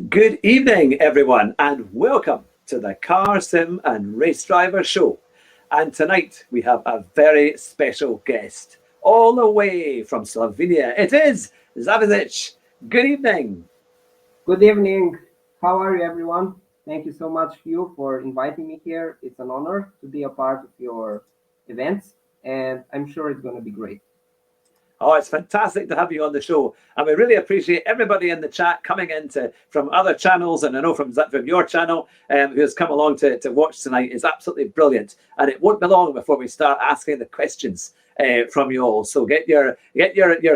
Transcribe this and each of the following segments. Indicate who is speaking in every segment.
Speaker 1: Good evening, everyone, and welcome to the Car Sim and Race Driver Show. And tonight we have a very special guest, all the way from Slovenia. It is Zavisic. Good evening.
Speaker 2: Good evening. How are you, everyone? Thank you so much, Hugh, for inviting me here. It's an honor to be a part of your events, and I'm sure it's going to be great.
Speaker 1: Oh, it's fantastic to have you on the show. And we really appreciate everybody in the chat coming in from other channels. And I know from your channel who has come along to watch tonight is absolutely brilliant. And it won't be long before we start asking the questions from you all. So get your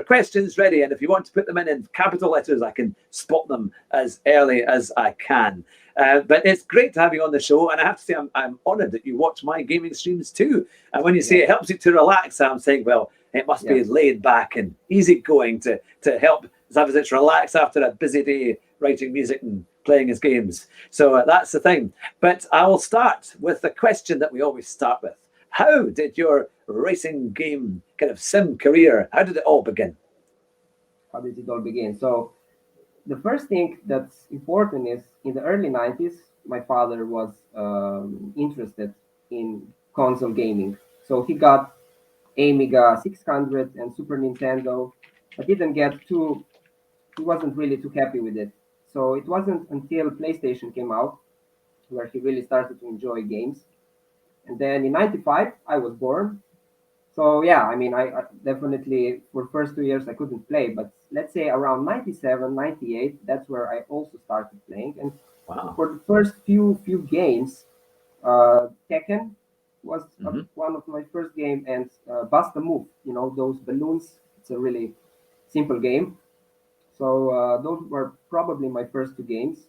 Speaker 1: questions ready. And if you want to put them in capital letters, I can spot them as early as I can. But it's great to have you on the show. And I have to say, I'm honored that you watch my gaming streams too. And when you say it helps you to relax, I'm saying, well, it must be laid back and easygoing to help Zavisic relax after a busy day writing music and playing his games. So that's the thing. But I will start with the question that we always start with. How did your racing game kind of sim career, how did it all begin?
Speaker 2: How did it all begin? So, the first thing that's important is in the early 90s, my father was interested in console gaming. So, he got Amiga 600 and Super Nintendo, but didn't get too, he wasn't really too happy with it. So, it wasn't until PlayStation came out where he really started to enjoy games. And then in 95, I was born. So yeah, I mean, I definitely for first 2 years I couldn't play, but let's say around 97, 98, that's where I also started playing. And
Speaker 1: Wow.
Speaker 2: for the first few games, Tekken was one of my first game, and Bust a Move. You know those balloons. It's a really simple game. So those were probably my first two games,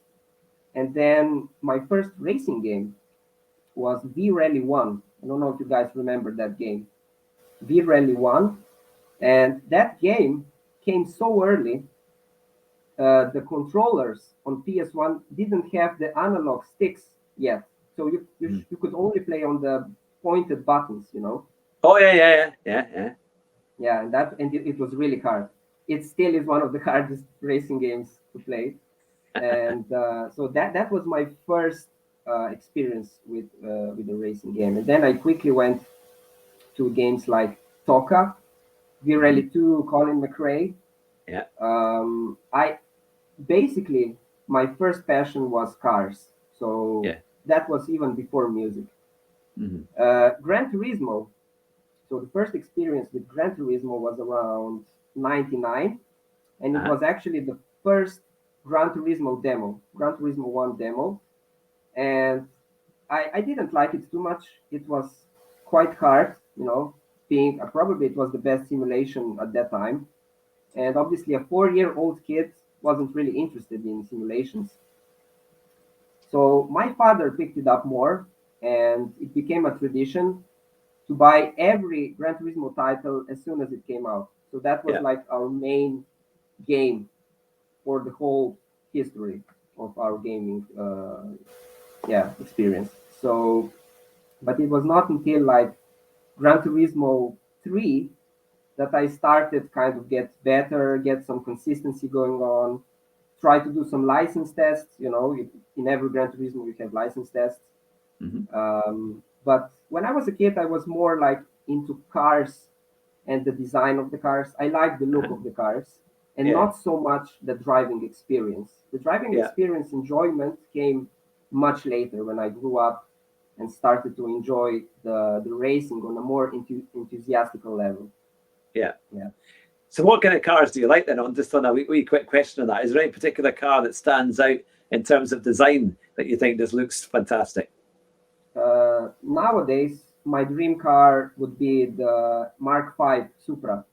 Speaker 2: and then my first racing game was V Rally One. I don't know if you guys remember that game. V Rally One, and that game came so early. The controllers on PS1 didn't have the analog sticks yet, so you could only play on the pointed buttons. You know.
Speaker 1: Oh yeah.
Speaker 2: Yeah, and it was really hard. It still is one of the hardest racing games to play, and so that was my first experience with the racing game, and then I quickly went to games like Toka, V Rally 2, Colin McRae.
Speaker 1: Yeah.
Speaker 2: I basically my first passion was cars, so
Speaker 1: Yeah.
Speaker 2: that was even before music. Gran Turismo. So the first experience with Gran Turismo was around 99, and it was actually the first Gran Turismo demo, Gran Turismo 1 demo, and I didn't like it too much. It was quite hard, you know, being probably it was the best simulation at that time. And obviously, a 4-year-old kid wasn't really interested in simulations. So my father picked it up more, and it became a tradition to buy every Gran Turismo title as soon as it came out. So that was like our main game for the whole history of our gaming experience. So, but it was not until like Gran Turismo 3 that I started kind of get better, get some consistency going on, try to do some license tests. You know, in every Gran Turismo you have license tests. But when I was a kid, I was more like into cars and the design of the cars. I like the look of the cars and not so much the driving experience. The driving experience enjoyment came much later when I grew up and started to enjoy the racing on a more enthusiastical level.
Speaker 1: Yeah.
Speaker 2: Yeah.
Speaker 1: So what kind of cars do you like then? Just on a wee quick question on that. Is there any particular car that stands out in terms of design that you think just looks fantastic?
Speaker 2: Nowadays, my dream car would be the Mark V Supra.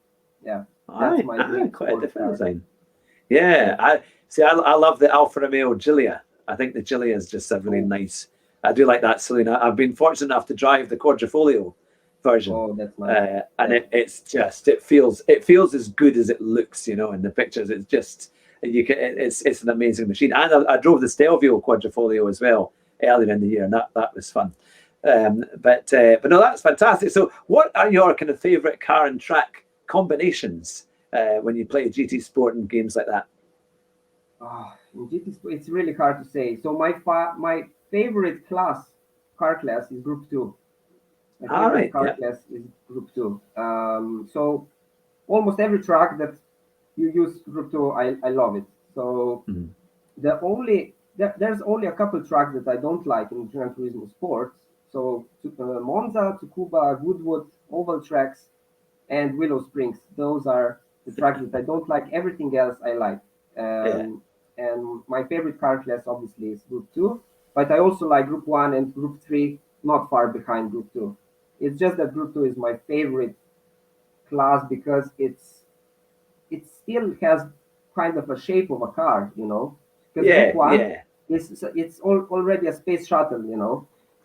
Speaker 2: Yeah, that's my dream.
Speaker 1: Quite a different design. Yeah, I love the Alfa Romeo Giulia. I think the Giulia is just a really nice. I do like that saloon. I've been fortunate enough to drive the Quadrifoglio version.
Speaker 2: Oh, that's nice.
Speaker 1: And it feels as good as it looks, you know, in the pictures. It's just it's an amazing machine. And I drove the Stelvio Quadrifoglio as well earlier in the year, and that was fun. But no, that's fantastic. So, what are your kind of favorite car and track combinations when you play GT Sport and games like that?
Speaker 2: In GT, it's really hard to say. So my favorite car class, is Group Two. My
Speaker 1: All
Speaker 2: favorite
Speaker 1: right.
Speaker 2: car
Speaker 1: Yeah.
Speaker 2: class is Group Two. So almost every track that you use Group Two, I love it. So
Speaker 1: Mhm.
Speaker 2: there's only a couple tracks that I don't like in Gran Turismo Sports. So Monza, Tsukuba, Goodwood, oval tracks, and Willow Springs. Those are the tracks that I don't like. Everything else I like.
Speaker 1: Yeah.
Speaker 2: And my favorite car class obviously is Group Two, but I also like Group One and Group Three, not far behind Group Two. It's just that Group Two is my favorite class because it still has kind of a shape of a car, because Group
Speaker 1: Yeah.
Speaker 2: One
Speaker 1: Yeah.
Speaker 2: already a space shuttle,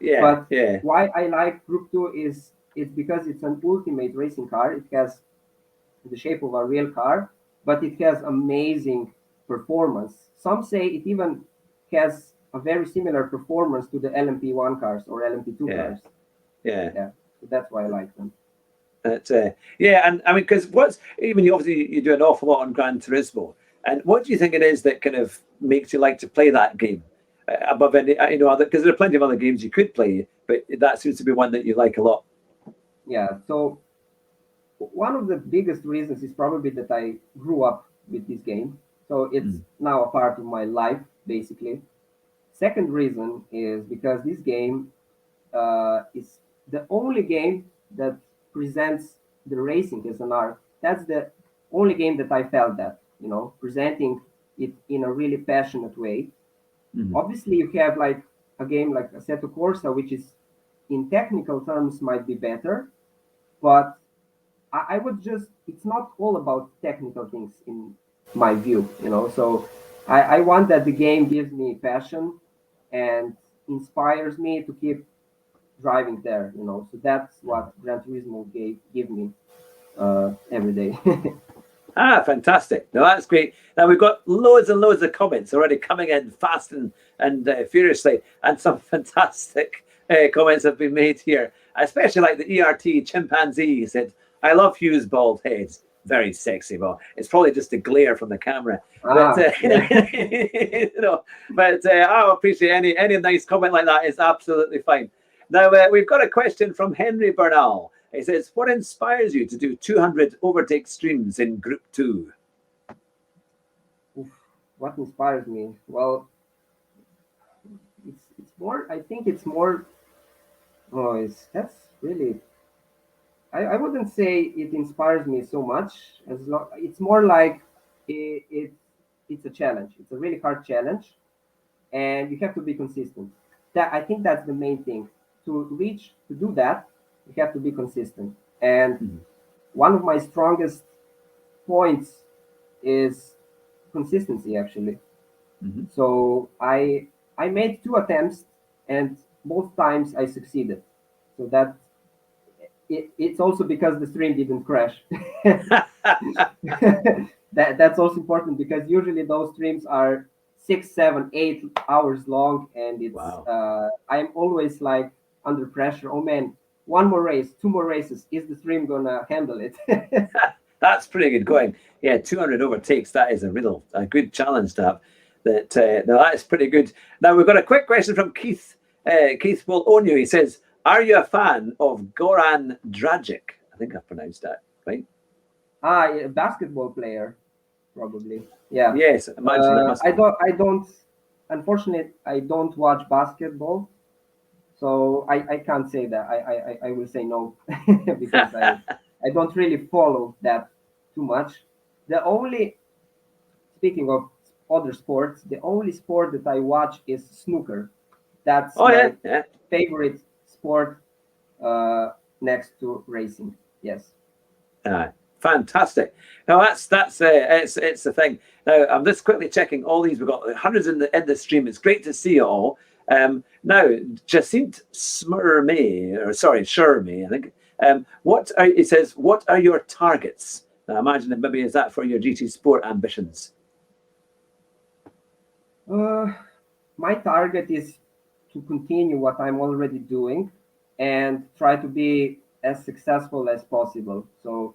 Speaker 1: Yeah.
Speaker 2: But
Speaker 1: Yeah.
Speaker 2: why I like Group Two is it's because it's an ultimate racing car. It has the shape of a real car, but it has amazing performance. Some say it even has a very similar performance to the LMP1 cars or LMP2
Speaker 1: Yeah.
Speaker 2: cars.
Speaker 1: Yeah.
Speaker 2: Yeah, so that's why I like them.
Speaker 1: That's yeah, and I mean, because what's even you obviously you do an awful lot on Gran Turismo, and what do you think it is that kind of makes you like to play that game above any other? Because there are plenty of other games you could play, but that seems to be one that you like a lot.
Speaker 2: Yeah, so one of the biggest reasons is probably that I grew up with this game. So it's
Speaker 1: Mm.
Speaker 2: now a part of my life, basically. Second reason is because this game is the only game that presents the racing as an art. That's the only game that I felt that, presenting it in a really passionate way.
Speaker 1: Mm.
Speaker 2: Obviously, you have like a game like Assetto Corsa, which is in technical terms might be better, but I would just, it's not all about technical things in my view, So I want that the game gives me passion and inspires me to keep driving there, So that's what Gran Turismo give me every day.
Speaker 1: Ah, fantastic! No, that's great. Now we've got loads and loads of comments already coming in fast and furiously, and some fantastic comments have been made here. I especially like the ERT chimpanzee. He said, "I love Hugh's bald heads. Very sexy." Well, it's probably just a glare from the camera, but
Speaker 2: Yeah.
Speaker 1: I appreciate any nice comment like that. Is absolutely fine. Now we've got a question from Henry Bernal. He says, "What inspires you to do 200 overtake streams in Group 2?"
Speaker 2: Oof, what inspires me? Well, it's more. I think it's more. Oh, it's that's really. I wouldn't say it inspires me so much. It's more like it's a challenge. It's a really hard challenge, and you have to be consistent. That I think that's the main thing. To do that, you have to be consistent. And
Speaker 1: Mhm.
Speaker 2: one of my strongest points is consistency, actually.
Speaker 1: Mhm.
Speaker 2: So I made two attempts, and both times I succeeded. So it's also because the stream didn't crash. That's also important because usually those streams are 6, 7, 8 hours long, and it's
Speaker 1: Wow.
Speaker 2: I'm always like under pressure. Oh man, one more race, two more races. Is the stream gonna handle it?
Speaker 1: That's pretty good going. Yeah, 200 overtakes. That is a good challenge to have. No, that is pretty good. Now we've got a quick question from Keith. Keith will own you. He says, "Are you a fan of Goran Dragic?" I think I pronounced that right.
Speaker 2: Yeah, basketball player probably. Yeah.
Speaker 1: Yes, imagine it must
Speaker 2: I
Speaker 1: be.
Speaker 2: don't. Unfortunately, I don't watch basketball, so I can't say that. I will say no because I don't really follow that too much. The only Speaking of other sports, the only sport that I watch is snooker. That's
Speaker 1: Oh yeah,
Speaker 2: my
Speaker 1: yeah.
Speaker 2: favorite sport next to racing. Yes.
Speaker 1: Fantastic. Now that's it's the thing. Now I'm just quickly checking all these. We've got hundreds in the stream. It's great to see it all. Now Jacinthe Smurme, or sorry, Sherme, I think. It says, what are your targets? Now, I imagine that maybe is that for your GT Sport ambitions.
Speaker 2: Uh, my target is to continue what I'm already doing and try to be as successful as possible. So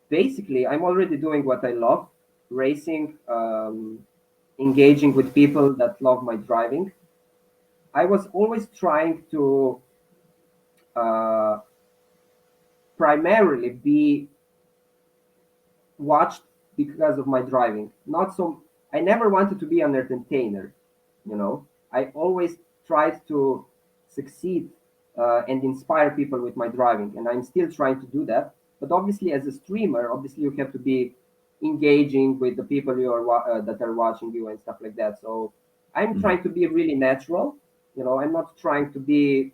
Speaker 2: basically, I'm already doing what I love, racing. engaging with people that love my driving. I was always trying to uh, primarily be watched because of my driving. Not so. I never wanted to be an entertainer. I always tried to succeed and inspire people with my driving, and I'm still trying to do that. But obviously, as a streamer, obviously you have to be engaging with the people that are watching you and stuff like that. So I'm
Speaker 1: Mhm.
Speaker 2: trying to be really natural. I'm not trying to be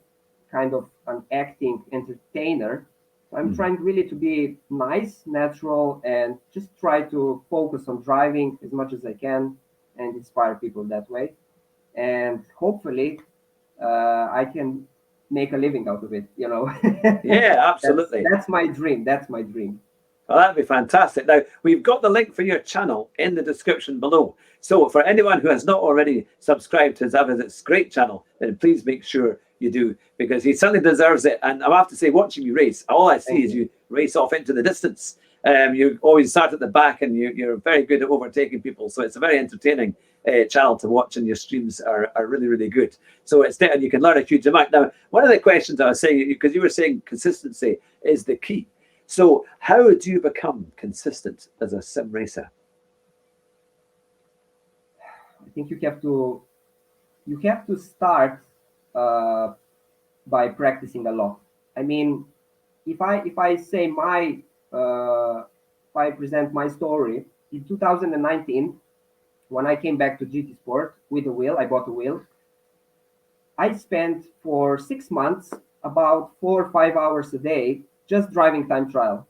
Speaker 2: kind of an acting entertainer. I'm
Speaker 1: Mhm.
Speaker 2: trying really to be nice, natural, and just try to focus on driving as much as I can and inspire people that way. And hopefully, I can make a living out of it.
Speaker 1: Yeah,
Speaker 2: that's
Speaker 1: absolutely.
Speaker 2: that's my dream. That's my dream.
Speaker 1: Well, that'd be fantastic. Now, we've got the link for your channel in the description below. So, for anyone who has not already subscribed to Zavisic's great channel, then please make sure you do, because he certainly deserves it. And I have to say, watching you race, all I see
Speaker 2: Thank
Speaker 1: is
Speaker 2: you.
Speaker 1: you race off into the distance. You always start at the back, and you're very good at overtaking people. So, it's a very entertaining channel to watch, and your streams are really, really good. So, and you can learn a huge amount. Now, one of the questions I was saying, because you were saying consistency is the key. So, how do you become consistent as a sim racer?
Speaker 2: I think you have to start uh, by practicing a lot. I mean, if I say if I present my story in 2019, when I came back to GT Sport with a wheel, I bought a wheel. I spent for 6 months about 4 or 5 hours a day just driving time trial.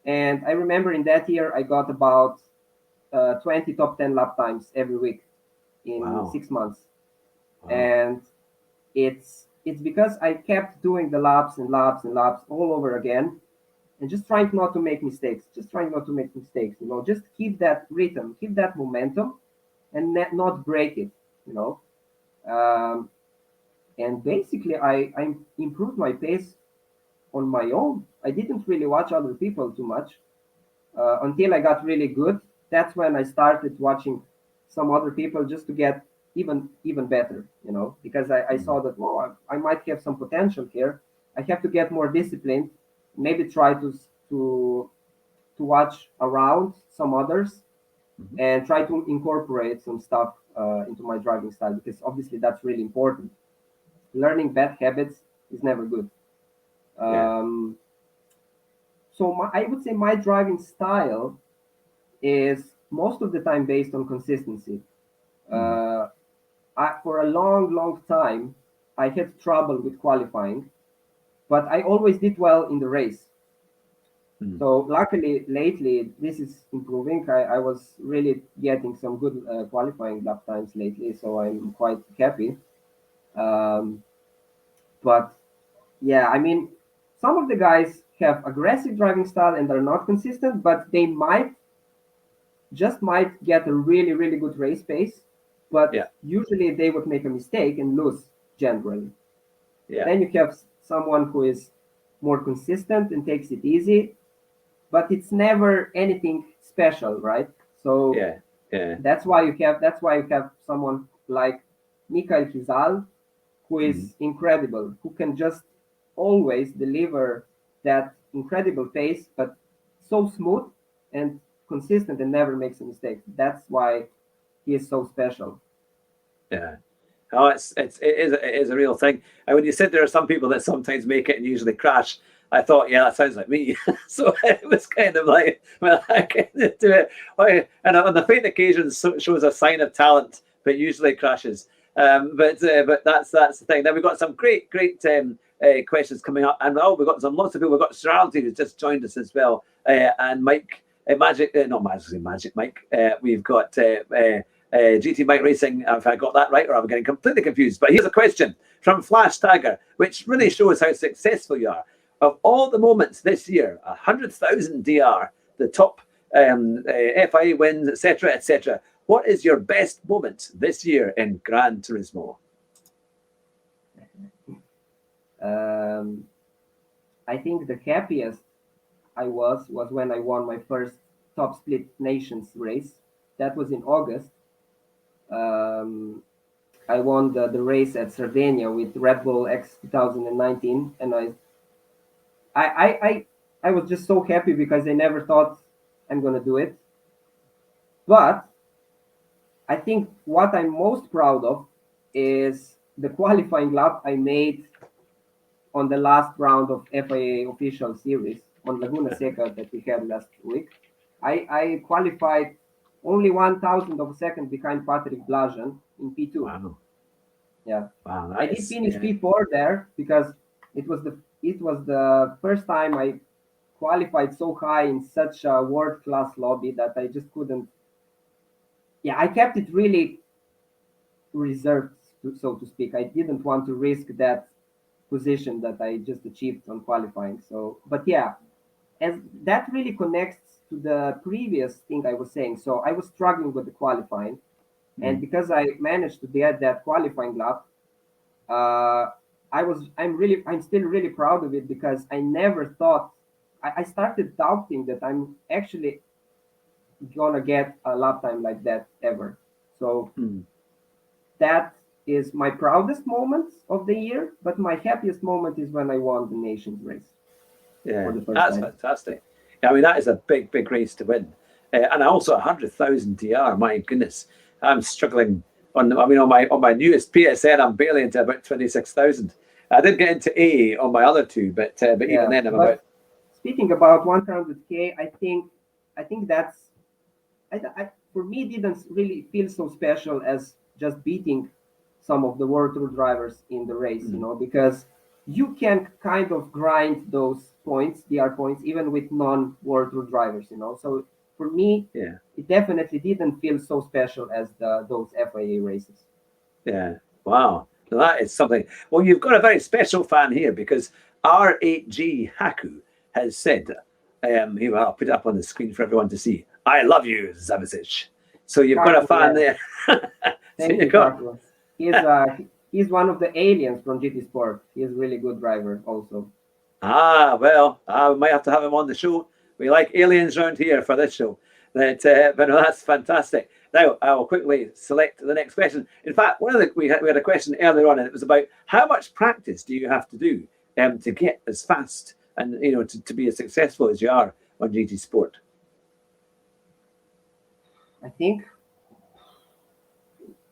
Speaker 2: And I remember in that year I got about 20 top 10 lap times every week in
Speaker 1: Wow.
Speaker 2: 6 months.
Speaker 1: Wow.
Speaker 2: And it's because I kept doing the laps and laps and laps all over again, and just trying not to make mistakes, just keep that rhythm, keep that momentum, and not break it, you know. Um, and basically, I improved my pace on my own. I didn't really watch other people too much until I got really good. That's when I started watching some other people just to get even better, because I
Speaker 1: Mhm.
Speaker 2: saw that, I might have some potential here. I have to get more disciplined, maybe try to watch around some others
Speaker 1: Mhm.
Speaker 2: and try to incorporate some stuff into my driving style, because obviously that's really important. Learning bad habits is never good.
Speaker 1: Yeah.
Speaker 2: Um, so I would say my driving style is most of the time based on consistency.
Speaker 1: Mhm.
Speaker 2: Uh, for a long, long time, I had trouble with qualifying, but I always did well in the race.
Speaker 1: Mhm.
Speaker 2: So luckily, lately, this is improving. I was really getting some good qualifying lap times lately, so I'm quite happy. Um, but yeah, I mean, some of the guys have aggressive driving style and are not consistent, but they might get a really, really good race pace, but
Speaker 1: Yeah.
Speaker 2: usually they would make a mistake and lose generally.
Speaker 1: Yeah.
Speaker 2: Then you have someone who is more consistent and takes it easy, but it's never anything special, right? So
Speaker 1: Yeah. Yeah.
Speaker 2: that's why you have someone like Mikhail Kizal, who
Speaker 1: Mhm.
Speaker 2: is incredible, who can just always deliver that incredible pace, but so smooth and consistent and never makes a mistake. That's why he is so special.
Speaker 1: Yeah. Oh, it is a real thing. And when you said there are some people that sometimes make it and usually crash, I thought, yeah, that sounds like me. So it was kind of like, well, I can do it. And on the faint occasions, shows a sign of talent, but usually crashes. But that's the thing. Then we've got some great questions coming up, and we've got some lots of people. We've got Serality who's just joined us as well, and Mike. Magic, not Magic, Magic Mike. We've got GT Bike Racing, if I got that right, or I'm getting completely confused. But here's a question from Flash Tagger, which really shows how successful you are. Of all the moments this year, 100,000 DR, the top FIA wins, etc., etc. What is your best moment this year in Gran Turismo?
Speaker 2: Um, I think the happiest I was when I won my first top split nations race. that was in August. Um, I won the race at Sardinia with Red Bull X 2019, and I, I, I, I was just so happy because I never thought I'm gonna do it. But I think what I'm most proud of is the qualifying lap I made on the last round of FIA official series on Laguna Seca that we had last week. I qualified only 1,000 of a second behind Patrick Blajan in P2.
Speaker 1: Wow.
Speaker 2: Yeah,
Speaker 1: Wow.
Speaker 2: I did finish P4 there because it was the first time I qualified so high in such a world class lobby that I just couldn't. Yeah, I kept it really reserved, so to speak. I didn't want to risk that position that I just achieved on qualifying. So, but yeah, as that really connects to the previous thing I was saying. So I was struggling with the qualifying, and because I managed to get that qualifying lap, uh, I'm still really proud of it because I never thought. I started doubting that I'm actually gonna get a lap time like that ever. So that is my proudest moment of the year, but my happiest moment is when I won the nations race.
Speaker 1: Yeah,
Speaker 2: For the first
Speaker 1: that's
Speaker 2: time.
Speaker 1: fantastic. I mean, that is a big, big race to win, and also 100,000 TR. My goodness, I'm struggling on. I mean, on my newest PSN, I'm barely into about 26,000. I did get into A on my other two, but even
Speaker 2: Yeah,
Speaker 1: then, I'm
Speaker 2: but
Speaker 1: about.
Speaker 2: speaking about 100K, I think that's for me it didn't really feel so special as just beating some of the world tour drivers in the race, because you can kind of grind those points, DR points, even with non-world tour drivers. So for me,
Speaker 1: Yeah,
Speaker 2: it definitely didn't feel so special as those FIA races.
Speaker 1: yeah. Wow, so that is something. Well, you've got a very special fan here because R8G Haku has said, here, I'll put it up on the screen for everyone to see. I love you, Zavisic. So you've got a
Speaker 2: Carlos,
Speaker 1: fan
Speaker 2: yeah.
Speaker 1: there. So
Speaker 2: Thank
Speaker 1: you
Speaker 2: you,
Speaker 1: got.
Speaker 2: Carlos. He's one of the aliens from GT Sport. He's a really good driver also.
Speaker 1: Ah, well, I might have to have him on the show. We like aliens around here for this show. But no, that's fantastic. Now, I will quickly select the next question. In fact, we had a question earlier on, and it was about how much practice do you have to do to get as fast and to be as successful as you are on GT Sport?
Speaker 2: I think,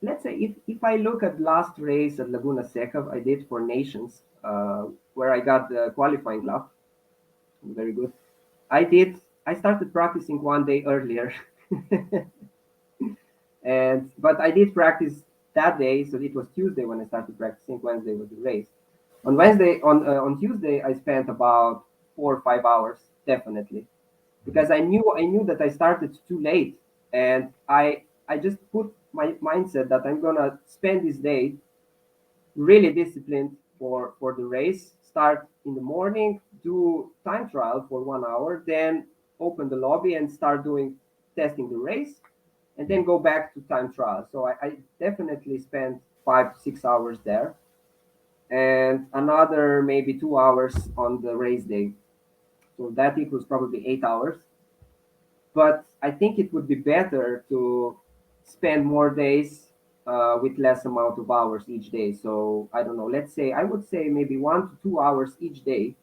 Speaker 2: let's say, if I look at last race at Laguna Seca, I did for Nations, where I got the qualifying lap. Very good. I started practicing one day earlier. But I did practice that day, so it was Tuesday when I started practicing. Wednesday was the race. On Tuesday, I spent about 4 or 5 hours, definitely, because I knew that I started too late, and I just put my mindset that I'm gonna spend this day really disciplined for the race. Start in the morning, do time trial for 1 hour, then open the lobby and start doing testing the race, and then go back to time trial. So I definitely spent 5 to 6 hours there, and another maybe 2 hours on the race day. So that equals probably 8 hours. But I think it would be better to spend more days with less amount of hours each day. So I don't know. Let's say I would say maybe 1 to 2 hours each day.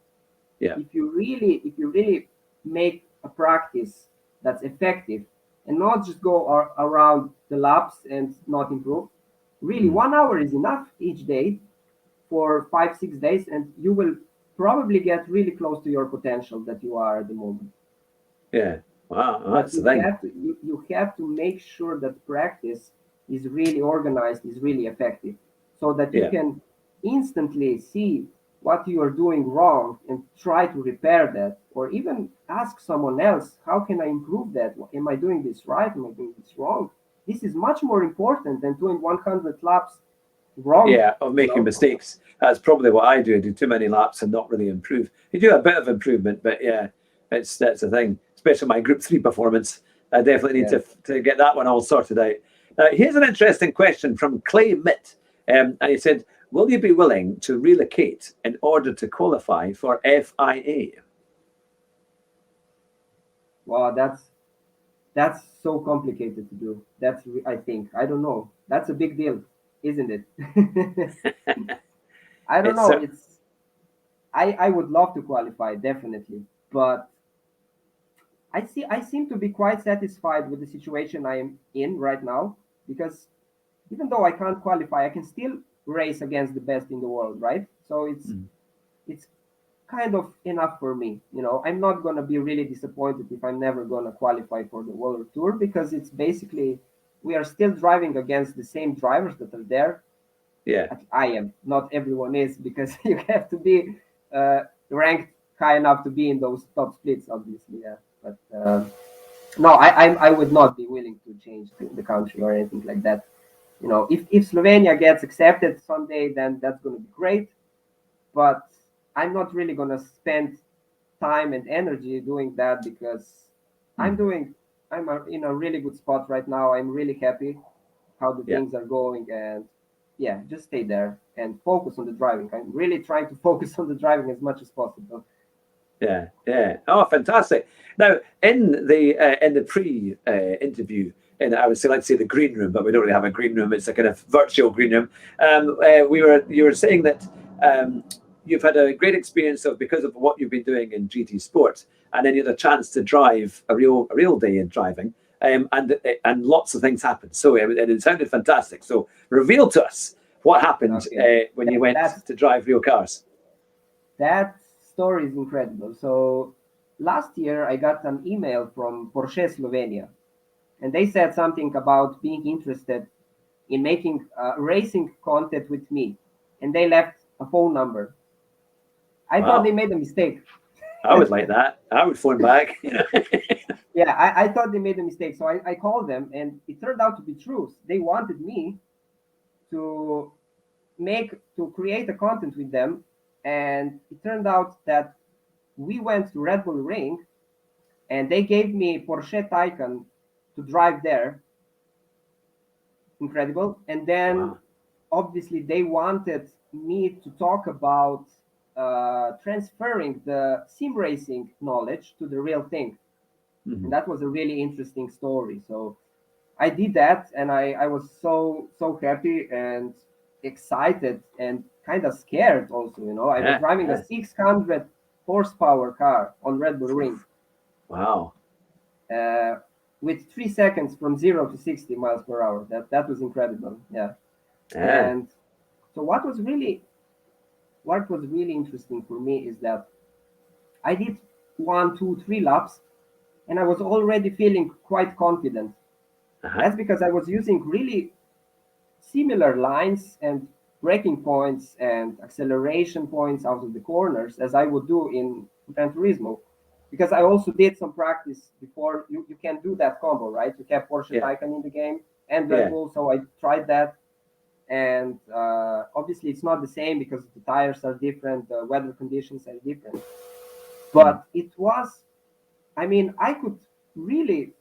Speaker 1: Yeah.
Speaker 2: If you really make a practice that's effective and not just go around the laps and not improve, really 1 hour is enough each day for 5 6 days, and you will probably get really close to your potential that you are at the moment.
Speaker 1: Yeah. Wow,
Speaker 2: But
Speaker 1: that's the thing.
Speaker 2: you have to make sure that practice is really organized, is really effective, so that you
Speaker 1: Yeah.
Speaker 2: can instantly see what you are doing wrong and try to repair that, or even ask someone else, how can I improve that? Am I doing this right? Am I doing this wrong? This is much more important than doing 100 laps wrong.
Speaker 1: Yeah, of making mistakes. That's probably what I do. I do too many laps and not really improve. You do a bit of improvement, but yeah, that's the thing. Especially my Group 3 performance. I definitely need
Speaker 2: Yeah.
Speaker 1: to get that one all sorted out. Here's an interesting question from Clay Mitt. And he said, will you be willing to relocate in order to qualify for FIA?
Speaker 2: Wow, that's so complicated to do. I think, I don't know. That's a big deal, isn't it? I don't
Speaker 1: It's
Speaker 2: know. I would love to qualify definitely, but I seem to be quite satisfied with the situation I am in right now, because even though I can't qualify, I can still race against the best in the world, right? So it's kind of enough for me. I'm not gonna be really disappointed if I'm never gonna qualify for the World Tour, because it's basically we are still driving against the same drivers that are there.
Speaker 1: yeah,
Speaker 2: I am, not everyone is, because you have to be ranked high enough to be in those top splits, obviously. Yeah, but no, I would not be willing to change the country or anything like that. If Slovenia gets accepted someday, then that's going to be great. But I'm not really going to spend time and energy doing that, because I'm doing in a really good spot right now. I'm really happy how the
Speaker 1: yeah.
Speaker 2: things are going, and yeah, just stay there and focus on the driving. I'm really trying to focus on the driving as much as possible.
Speaker 1: Yeah, yeah. Oh, fantastic. Now, in the pre-interview, in I would say, let's say the green room, but we don't really have a green room. It's a kind of virtual green room. You were saying that you've had a great experience because of what you've been doing in GT Sport, and then you had a chance to drive a real day in driving, and lots of things happened. So it sounded fantastic. So reveal to us what happened
Speaker 2: Okay,
Speaker 1: when you went
Speaker 2: that's
Speaker 1: to drive real cars.
Speaker 2: that story is incredible. So last year I got an email from Porsche Slovenia, and they said something about being interested in making racing content with me, and they left a phone number. I thought they
Speaker 1: Wow.
Speaker 2: made a mistake.
Speaker 1: I would like that. I would phone back.
Speaker 2: Yeah, I thought they made a mistake. So I called them, and it turned out to be true. They wanted me to create a content with them, and it turned out that we went to Red Bull Ring, and they gave me Porsche Taycan to drive there. Incredible. And then
Speaker 1: Wow.
Speaker 2: obviously they wanted me to talk about transferring the sim racing knowledge to the real thing. And
Speaker 1: Mhm.
Speaker 2: that was a really interesting story. So I did that, and I was so happy and excited and kind of scared also. I was
Speaker 1: Yeah,
Speaker 2: driving a
Speaker 1: yeah.
Speaker 2: 600 horsepower car on Red Bull Ring,
Speaker 1: Wow.
Speaker 2: uh, with 3 seconds from 0 to 60 miles per hour. That was incredible. Yeah.
Speaker 1: Yeah.
Speaker 2: And so what was really interesting for me is that I did 1, 2, 3 laps, and I was already feeling quite confident.
Speaker 1: Uh-huh.
Speaker 2: That's because I was using really similar lines and braking points and acceleration points out of the corners as I would do in Gran Turismo. Because I also did some practice before. You can do that combo, right? You have Porsche
Speaker 1: Yeah.
Speaker 2: Taycan in the game and Red
Speaker 1: Yeah.
Speaker 2: Bull, so I tried that. And obviously it's not the same because the tires are different, the weather conditions are different.
Speaker 1: Mm.
Speaker 2: But it was, I mean, I could really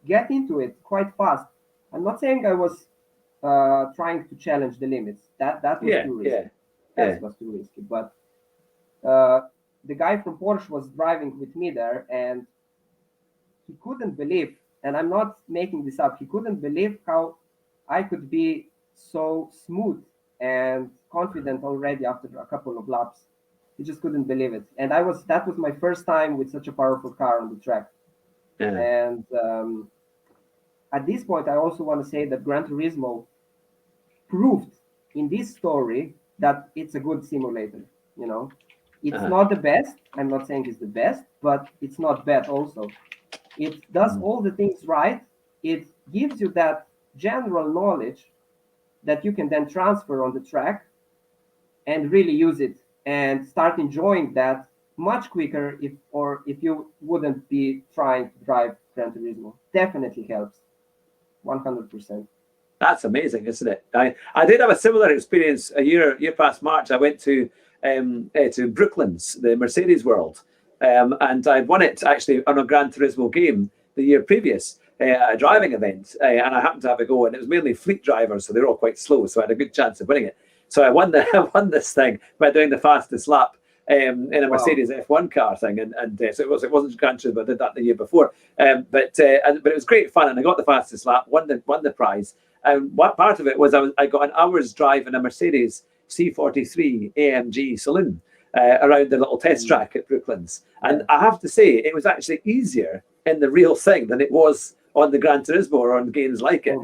Speaker 2: get into it quite fast. I'm not saying I was trying to challenge the limits. That was
Speaker 1: Yeah.
Speaker 2: too risky.
Speaker 1: Yeah. Yeah.
Speaker 2: That was too risky. But uh, the guy from Porsche was driving with me there, and he couldn't believe, and I'm not making this up. He couldn't believe how I could be so smooth and confident already after a couple of laps. He just couldn't believe it, and that was my first time with such a powerful car on the track.
Speaker 1: Yeah.
Speaker 2: And at this point, I also want to say that Gran Turismo proved in this story that it's a good simulator. You know, it's
Speaker 1: Uh-huh.
Speaker 2: not the best. I'm not saying it's the best, but it's not bad also. It does
Speaker 1: Mm.
Speaker 2: all the things right. It gives you that general knowledge that you can then transfer on the track and really use it and start enjoying that much quicker if you wouldn't be trying to drive Gran Turismo. Definitely helps. 100%.
Speaker 1: That's amazing, isn't it? I did have a similar experience a year past March. I went to Brooklands, the Mercedes World, and I won it actually on a Gran Turismo game the year previous, a driving event, and I happened to have a go, and it was mainly fleet drivers, so they were all quite slow, so I had a good chance of winning it. So I won I won this thing by doing the fastest lap. in a
Speaker 2: Wow.
Speaker 1: Mercedes F1 car thing, and so it wasn't Gran Turismo. I did that the year before, but it was great fun, and I got the fastest lap, won the prize. And what part of it was I got an hour's drive in a Mercedes C43 AMG saloon around the little test track at Brooklands, and I have to say it was actually easier in the real thing than it was on the Gran Turismo or on games like it.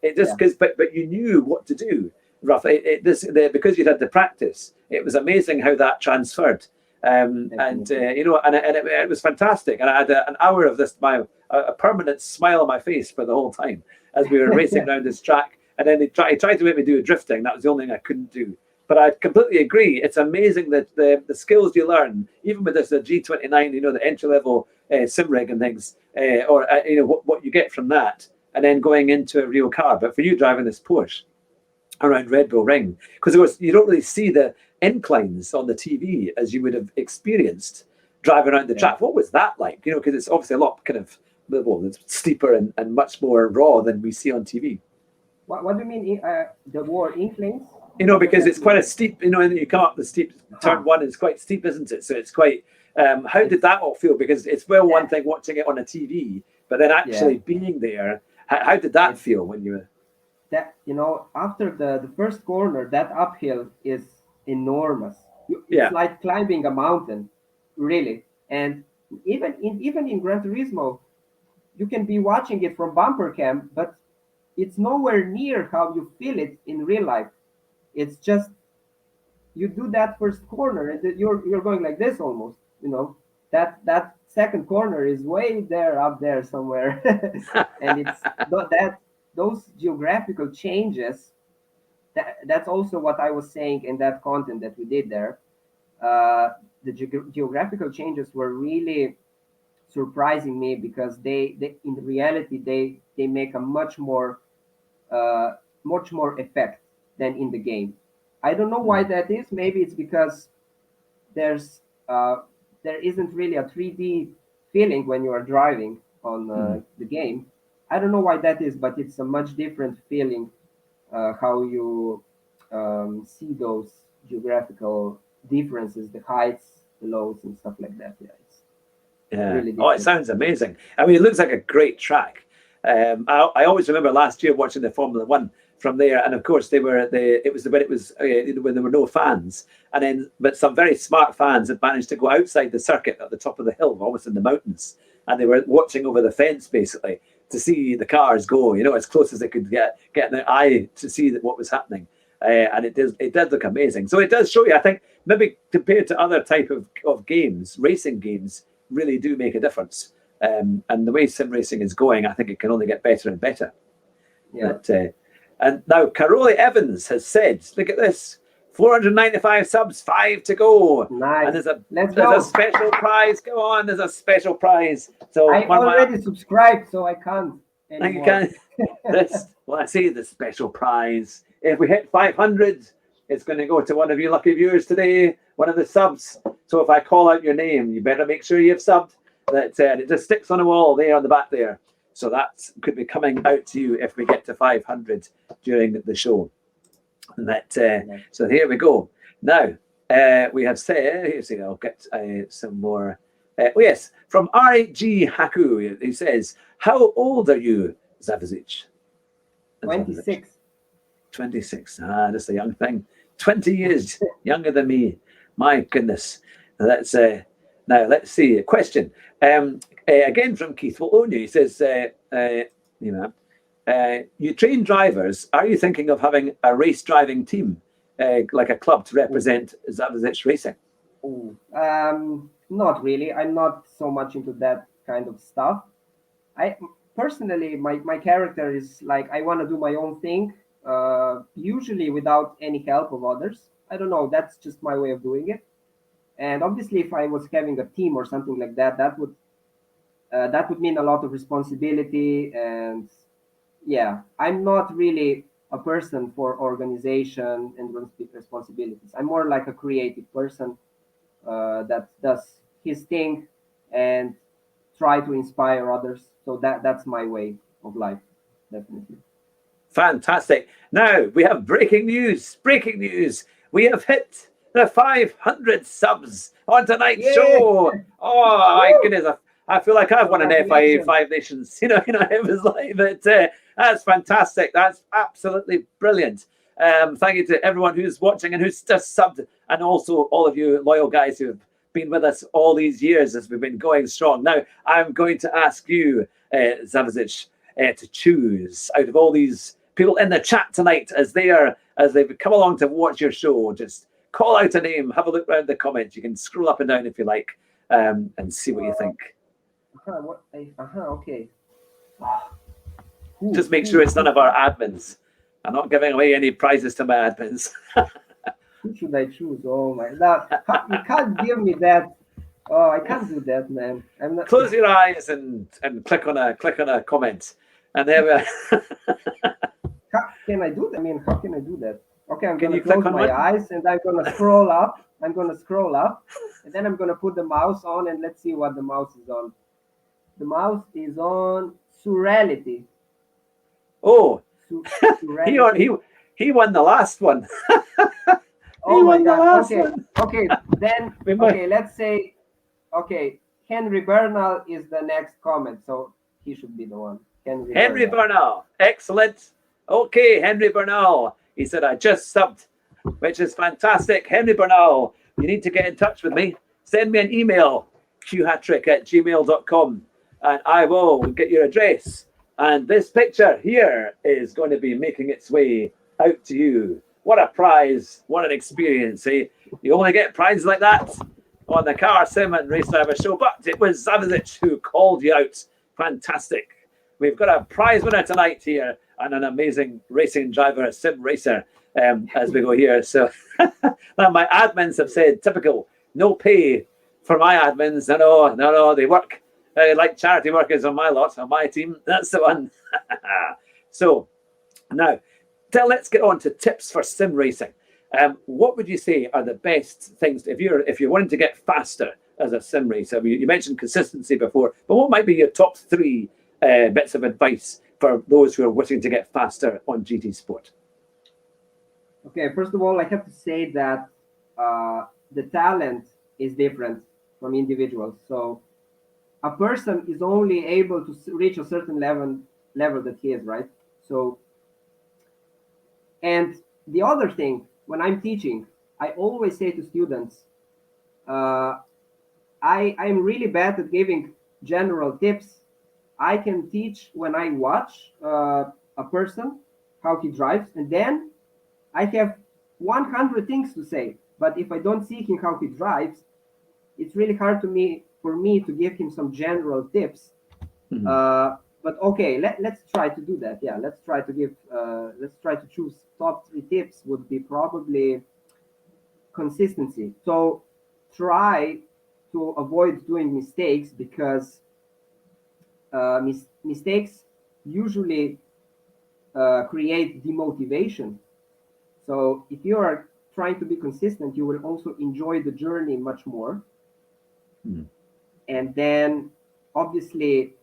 Speaker 1: It just because, but you knew what to do roughly. Because you'd had the practice. It was amazing how that transferred, and it was fantastic. And I had an hour of this, a permanent smile on my face for the whole time as we were racing around this track. And then he tried to make me do drifting. That was the only thing I couldn't do. But I completely agree. It's amazing that the skills you learn, even with this G29, the entry level sim rig and things, or what you get from that, and then going into a real car. But for you driving this Porsche around Red Bull Ring, because of course you don't really see the inclines on the TV as you would have experienced driving around the track. What was that like? Because it's obviously a lot kind of it's steeper and much more raw than we see on TV.
Speaker 2: What do you mean? The word inclines?
Speaker 1: Because it's quite a steep. And then you come up the steep turn one. It's quite steep, isn't it? So it's quite. How did that all feel? Because it's one thing watching it on a TV, but then actually being there. How did that feel when you were?
Speaker 2: That after the first corner, that uphill is enormous. It's like climbing a mountain, really. And even in Gran Turismo, you can be watching it from bumper cam, but it's nowhere near how you feel it in real life. It's just you do that first corner and you're going like this almost. That second corner is way there, up there somewhere, and it's not that. Those geographical changes, that's also what I was saying in that content that we did there. The geographical changes were really surprising me because they in reality they make a much more effect than in the game. I don't know why that is. Maybe it's because there isn't really a 3D feeling when you are driving on the game. I don't know why that is, but it's a much different feeling how you see those geographical differences, the heights, the lows, and stuff like that. Really
Speaker 1: it sounds amazing. I mean, it looks like a great track. I always remember last year watching the Formula One from there, and of course it was when there were no fans, but some very smart fans had managed to go outside the circuit at the top of the hill, almost in the mountains, and they were watching over the fence basically to see the cars go, as close as they could get their eye to see what was happening. And it did look amazing. So it does show you, I think, maybe compared to other type of games, racing games really do make a difference. And the way sim racing is going, I think it can only get better and better. And now Caroli Evans has said, look at this, 495 subs, 5 to go.
Speaker 2: Nice.
Speaker 1: And there's a special prize. Go on, there's a special prize. So
Speaker 2: I already subscribed, so I can't anymore.
Speaker 1: I see the special prize. If we hit 500, it's going to go to one of you lucky viewers today, one of the subs. So if I call out your name, you better make sure you've subbed. It just sticks on the wall there on the back there. So that could be coming out to you if we get to 500 during the show. So here we go. Now, we have said, I'll get some more. Yes, from R.G. Haku, he says, how old are you, Zavisic?
Speaker 2: 26.
Speaker 1: 26. That's a young thing. 20 years younger than me. My goodness. Now, let's see. A question. Again from Keith Wolonia. He says, you train drivers. Are you thinking of having a race driving team, like a club to represent Zavisic Racing?
Speaker 2: Not really. I'm not so much into that kind of stuff. I personally, my character is like, I want to do my own thing, usually without any help of others. I don't know. That's just my way of doing it. And obviously, if I was having a team or something like that, that would mean a lot of responsibility. And I'm not really a person for organization and responsibilities. I'm more like a creative person that does his thing and try to inspire others. So that's my way of life, definitely.
Speaker 1: Fantastic. Now we have breaking news. We have hit the 500 subs on tonight's
Speaker 2: Yay!
Speaker 1: show. Oh my goodness, I feel like I've won an FIA
Speaker 2: Congratulations.
Speaker 1: 5 Nations. It was like that. That's fantastic. That's absolutely brilliant. Thank you to everyone who's watching and who's just subbed, and also all of you loyal guys who've been with us all these years as we've been going strong. Now, I'm going to ask you, Zavisic, to choose out of all these people in the chat tonight as they've come along to watch your show. Just call out a name, have a look around the comments. You can scroll up and down if you like, and see what you think.
Speaker 2: Okay.
Speaker 1: Just make sure it's none of our admins. I'm not giving away any prizes to my admins.
Speaker 2: Who should I choose? Oh my God. You can't give me that. Oh, I can't do that, man. I'm not.
Speaker 1: Close your eyes and click on a comment. And there we are.
Speaker 2: Can I do that? I mean, how can I do that? Okay, I'm gonna
Speaker 1: you click
Speaker 2: close
Speaker 1: on
Speaker 2: my
Speaker 1: one?
Speaker 2: eyes and I'm gonna scroll up. I'm gonna scroll up, and then I'm gonna put the mouse on, and let's see what the mouse is on. The mouse is on Surreality.
Speaker 1: Oh,
Speaker 2: Surreality.
Speaker 1: he won the last one.
Speaker 2: Oh
Speaker 1: He
Speaker 2: my
Speaker 1: won the
Speaker 2: God.
Speaker 1: last
Speaker 2: Okay.
Speaker 1: one.
Speaker 2: Okay. Then okay, let's say okay, Henry Bernal is the next comment, so he should be the one.
Speaker 1: Henry Bernal. Excellent. Okay, Henry Bernal. He said, I just subbed, which is fantastic. Henry Bernal, you need to get in touch with me. Send me an email, qhattrick@gmail.com, and I will get your address. And this picture here is going to be making its way out to you. What a prize. What an experience, eh? You only get prizes like that on the Car Sim and Race Driver Show, but it was Zavisic who called you out. Fantastic. We've got a prize winner tonight here and an amazing racing driver, a sim racer, as we go here. So now my admins have said, typical, no pay for my admins. No, they work like charity workers on my team. That's the one. So now, let's get on to tips for sim racing. What would you say are the best things if you're wanting to get faster as a sim racer? I mean, you mentioned consistency before, but what might be your top 3 bits of advice for those who are wishing to get faster on GT Sport?
Speaker 2: Okay, first of all, I have to say that the talent is different from individuals. So a person is only able to reach a certain level that he is, right? So, and the other thing, when I'm teaching, I always say to students, I'm really bad at giving general tips. I can teach when I watch a person, how he drives, and then I have 100 things to say. But if I don't see him how he drives, it's really hard for me to give him some general tips. Mm-hmm. But okay, let's try to do that. Yeah, let's try to choose top 3 tips. Would be probably consistency. So try to avoid doing mistakes, because mistakes usually create demotivation. So if you are trying to be consistent, you will also enjoy the journey much more. Mm. And then obviously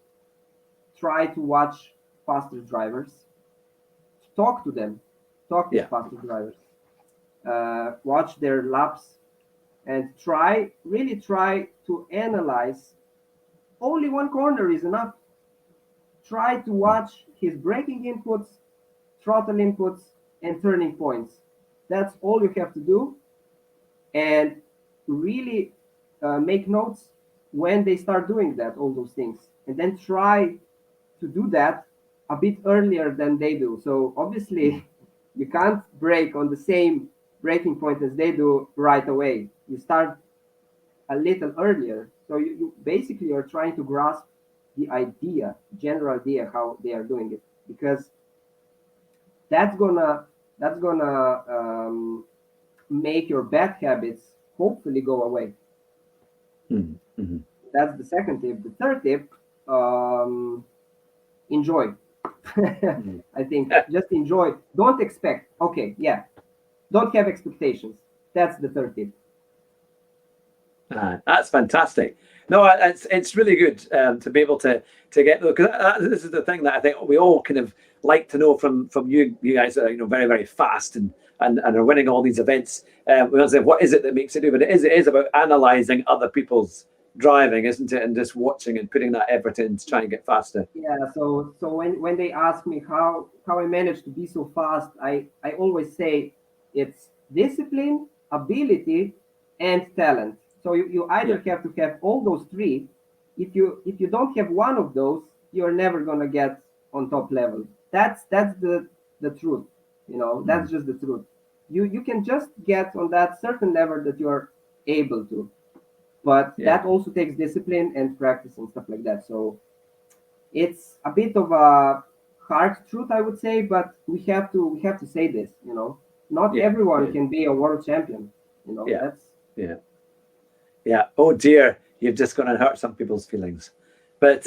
Speaker 2: try to watch faster drivers, talk to them, to faster drivers, watch their laps, and really try to analyze. Only one corner is enough. Try to watch his braking inputs, throttle inputs, and turning points. That's all you have to do. And really make notes when they start doing that, all those things. And then try to do that a bit earlier than they do. So obviously, you can't brake on the same braking point as they do right away. You start a little earlier. So you basically are trying to grasp the general idea how they are doing it, because that's gonna make your bad habits hopefully go away. Mm-hmm. That's the second tip. The third tip, enjoy. I think just enjoy. Don't expect. Okay, yeah. Don't have expectations. That's the third tip.
Speaker 1: That's fantastic. No, it's really good to be able to get, because this is the thing that I think we all kind of like to know from you guys that are very, very fast and and are winning all these events. We say, what is it that makes it do? But it is about analysing other people's driving, isn't it? And just watching and putting that effort in to try and get faster.
Speaker 2: Yeah. So when they ask me how I managed to be so fast, I always say it's discipline, ability, and talent. So you either have to have all those three. If you don't have one of those, you're never gonna get on top level. That's the truth. That's just the truth. You can just get on that certain level that you're able to, but that also takes discipline and practice and stuff like that. So it's a bit of a hard truth, I would say, but we have to say this. Not everyone can be a world champion.
Speaker 1: Yeah. Oh dear, you've just gone and hurt some people's feelings. But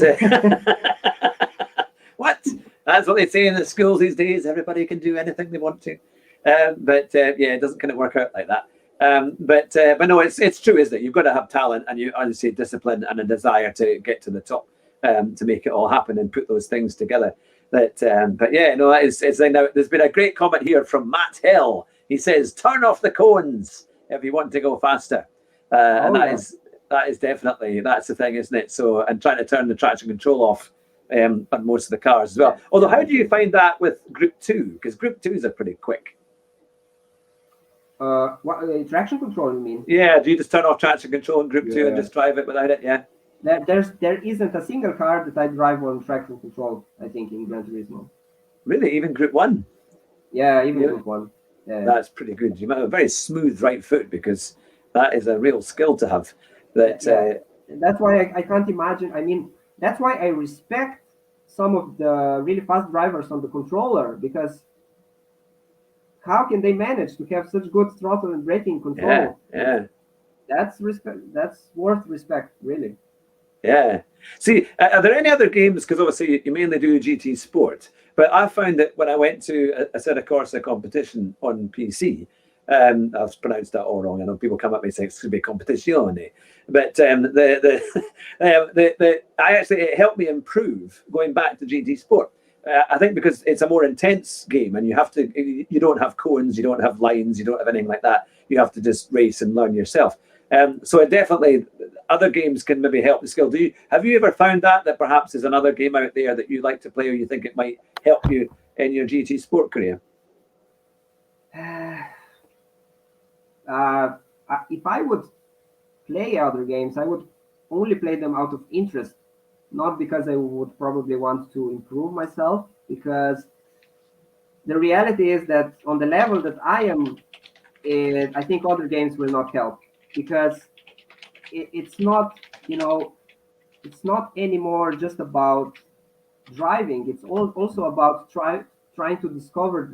Speaker 1: what? That's what they say in the schools these days. Everybody can do anything they want to. It doesn't kind of work out like that. But no, it's true, isn't it? You've got to have talent and as you say, discipline and a desire to get to the top, to make it all happen and put those things together. It's now. There's been a great comment here from Matt Hill. He says, "Turn off the cones if you want to go faster." That is definitely, that's the thing, isn't it? So, and trying to turn the traction control off on most of the cars as well. Although, how do you find that with Group 2? Because Group 2s are pretty quick.
Speaker 2: What traction control, you mean?
Speaker 1: Yeah, do you just turn off traction control in Group 2 and just drive it without it? Yeah.
Speaker 2: There isn't a single car that I drive on traction control, I think, in Gran Turismo.
Speaker 1: Really? Even Group 1?
Speaker 2: Yeah, even Group 1. Yeah.
Speaker 1: That's pretty good. You might have a very smooth right foot, because that is a real skill to have. That's
Speaker 2: why I can't imagine. I mean, that's why I respect some of the really fast drivers on the controller, because how can they manage to have such good throttle and braking control?
Speaker 1: Yeah.
Speaker 2: That's respect. That's worth respect, really.
Speaker 1: Yeah. See, are there any other games? Because obviously you mainly do GT Sport, but I found that when I went to a Assetto Corsa competition on PC, I've pronounced that all wrong. I know people come up and say it's going to be competizione, but it helped me improve going back to GT Sport. I think because it's a more intense game, and you don't have cones, you don't have lines, you don't have anything like that. You have to just race and learn yourself. So it definitely, other games can maybe help the skill. Have you ever found that perhaps there's another game out there that you like to play, or you think it might help you in your GT Sport career?
Speaker 2: If I would play other games, I would only play them out of interest, not because I would probably want to improve myself, because the reality is that on the level that I am, I think other games will not help, because it's not anymore just about driving. It's also about trying to discover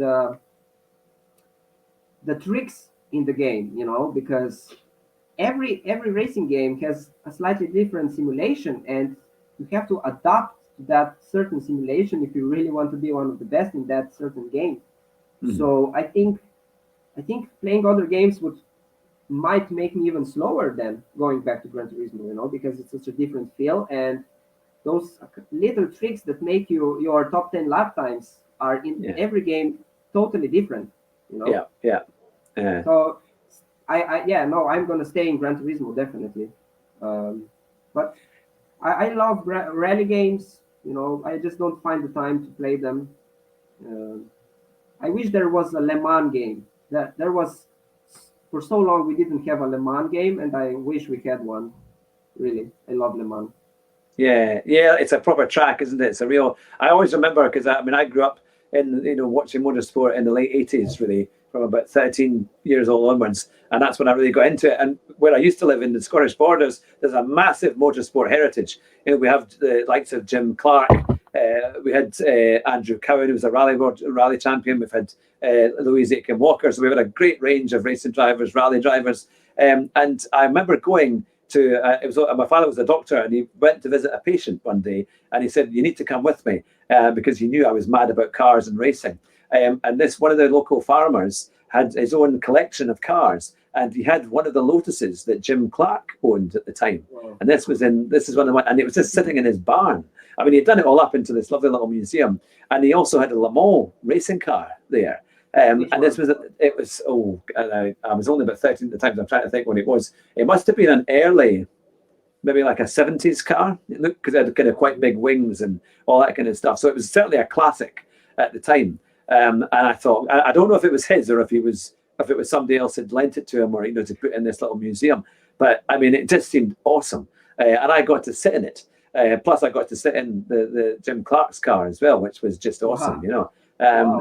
Speaker 2: the tricks in the game, because every racing game has a slightly different simulation, and you have to adapt to that certain simulation if you really want to be one of the best in that certain game. Mm-hmm. So I think playing other games might make me even slower than going back to Gran Turismo, because it's such a different feel, and those little tricks that make your top 10 lap times are in every game totally different.
Speaker 1: Yeah.
Speaker 2: So I'm gonna stay in Gran Turismo definitely, but I love rally games. I just don't find the time to play them. I wish there was a Le Mans game. There was, for so long we didn't have a Le Mans game, and I wish we had one. Really, I love Le Mans.
Speaker 1: Yeah, it's a proper track, isn't it? It's a real. I always remember, because I grew up in watching motorsport in the late 80s, really, from about 13 years old onwards, and that's when I really got into it. And where I used to live in the Scottish borders, there's a massive motorsport heritage. We have the likes of Jim Clark. We had Andrew Cowan, who was a rally champion. We've had Louise Aitken Walker. So we've had a great range of racing drivers, rally drivers. And I remember going to, my father was a doctor, and he went to visit a patient one day, and he said, "You need to come with me," because he knew I was mad about cars and racing. And one of the local farmers had his own collection of cars, and he had one of the Lotuses that Jim Clark owned at the time. Wow. And this is one of the ones, and it was just sitting in his barn. I mean, he'd done it all up into this lovely little museum, and he also had a Le Mans racing car there. And this was, it was, I was only about 13 at the time, so I'm trying to think when it was. It must have been an early, maybe like a 70s car. It looked, because it had kind of quite big wings and all that kind of stuff. So it was certainly a classic at the time. And I thought, I don't know if it was his or if it was somebody else had lent it to him, or, to put in this little museum. But I mean, it just seemed awesome. And I got to sit in it. Plus, I got to sit in the Jim Clark's car as well, which was just awesome,
Speaker 2: Wow.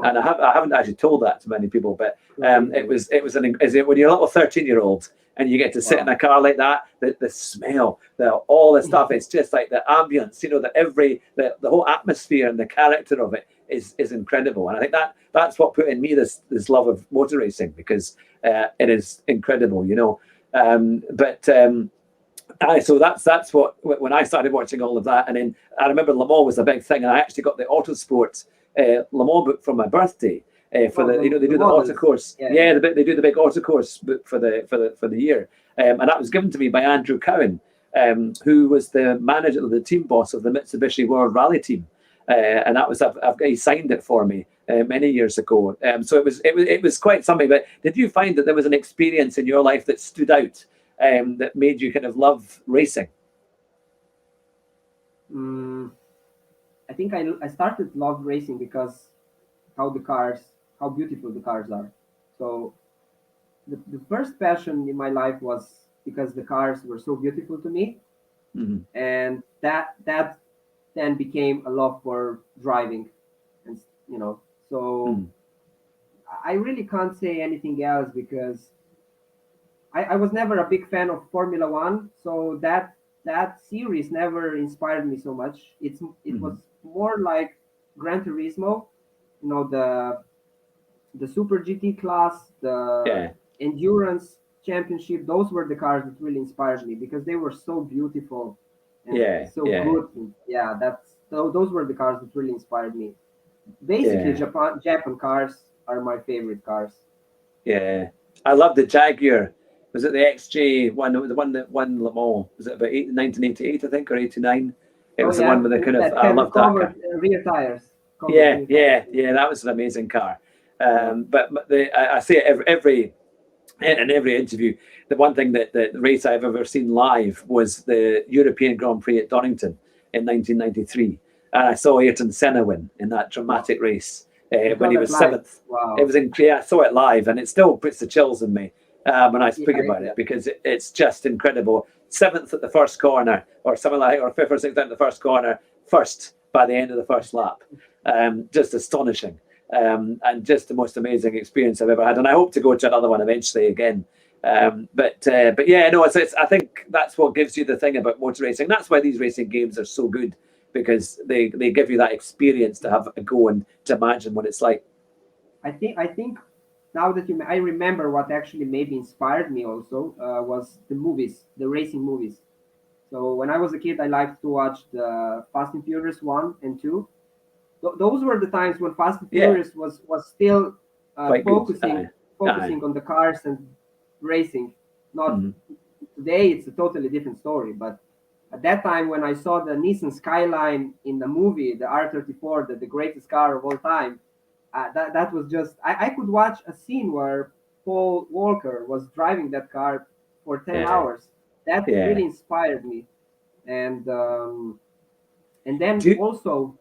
Speaker 1: And I haven't actually told that to many people, but it was when you're a little 13-year-old and you get to sit in a car like that, the smell, all the stuff, it's just like the ambience, the whole atmosphere and the character of it is incredible. And I think that's what put in me this love of motor racing, because it is incredible, so that's what, when I started watching all of that. And then I remember Le Mans was a big thing, and I actually got the Autosport Le Mans book for my birthday for they do the autocourse. They do the big autocourse book for the year, and that was given to me by Andrew Cowan, who was the manager, the team boss of the Mitsubishi World Rally team, and that was he signed it for me many years ago. So it was quite something. But did you find that there was an experience in your life that stood out, that made you kind of love racing?
Speaker 2: I think I started to love racing because how beautiful the cars are. So the first passion in my life was because the cars were so beautiful to me, and that then became a love for driving, and so I really can't say anything else, because I was never a big fan of Formula One, so that series never inspired me so much. It was more like Gran Turismo, the Super GT class, the Endurance Championship. Those were the cars that really inspired me, because they were so beautiful and good. And those were the cars that really inspired me. Basically, Japan cars are my favorite cars.
Speaker 1: Yeah, I love the Jaguar. Was it the XJ one? The one that won Le Mans. Was it about 1988, I think, or 89? It was the one with the kind of. I love that car.
Speaker 2: Rear tires.
Speaker 1: That was an amazing car. But I say it every interview. The one thing that the race I've ever seen live was the European Grand Prix at Donington in 1993, and I saw Ayrton Senna win in that dramatic race when he was seventh.
Speaker 2: Wow.
Speaker 1: It was I saw it live, and it still puts the chills in me when I speak about it, because it's just incredible. Seventh at the first corner, or something like, or fifth or sixth at the first corner, first by the end of the first lap. Just astonishing. And just the most amazing experience I've ever had, and I hope to go to another one eventually again. But yeah, no, I think that's what gives you the thing about motor racing. That's why these racing games are so good, because they give you that experience to have a go and to imagine what it's like.
Speaker 2: I think now that I remember what actually maybe inspired me also was the racing movies. So when I was a kid, I liked to watch the Fast and Furious 1 and 2. Those were the times when Fast and Furious was still focusing on the cars and racing. Not today, it's a totally different story. But at that time, when I saw the Nissan Skyline in the movie, the R34, the greatest car of all time, that was just, I could watch a scene where Paul Walker was driving that car for 10 hours. That really inspired me. And then also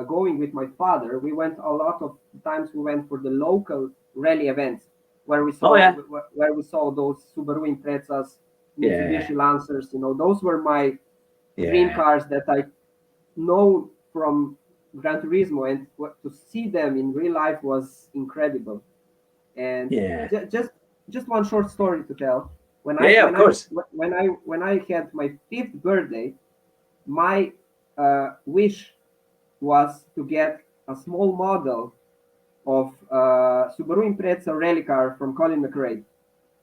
Speaker 2: going with my father, we went a lot of times. We went for the local rally events where we saw those Subaru Imprezas, Mitsubishi Lancers. Those were my dream cars that I know from Gran Turismo, and to see them in real life was incredible. And just one short story to tell. When I had my 5th birthday, my wish was to get a small model of Subaru Impreza rally car from Colin McRae.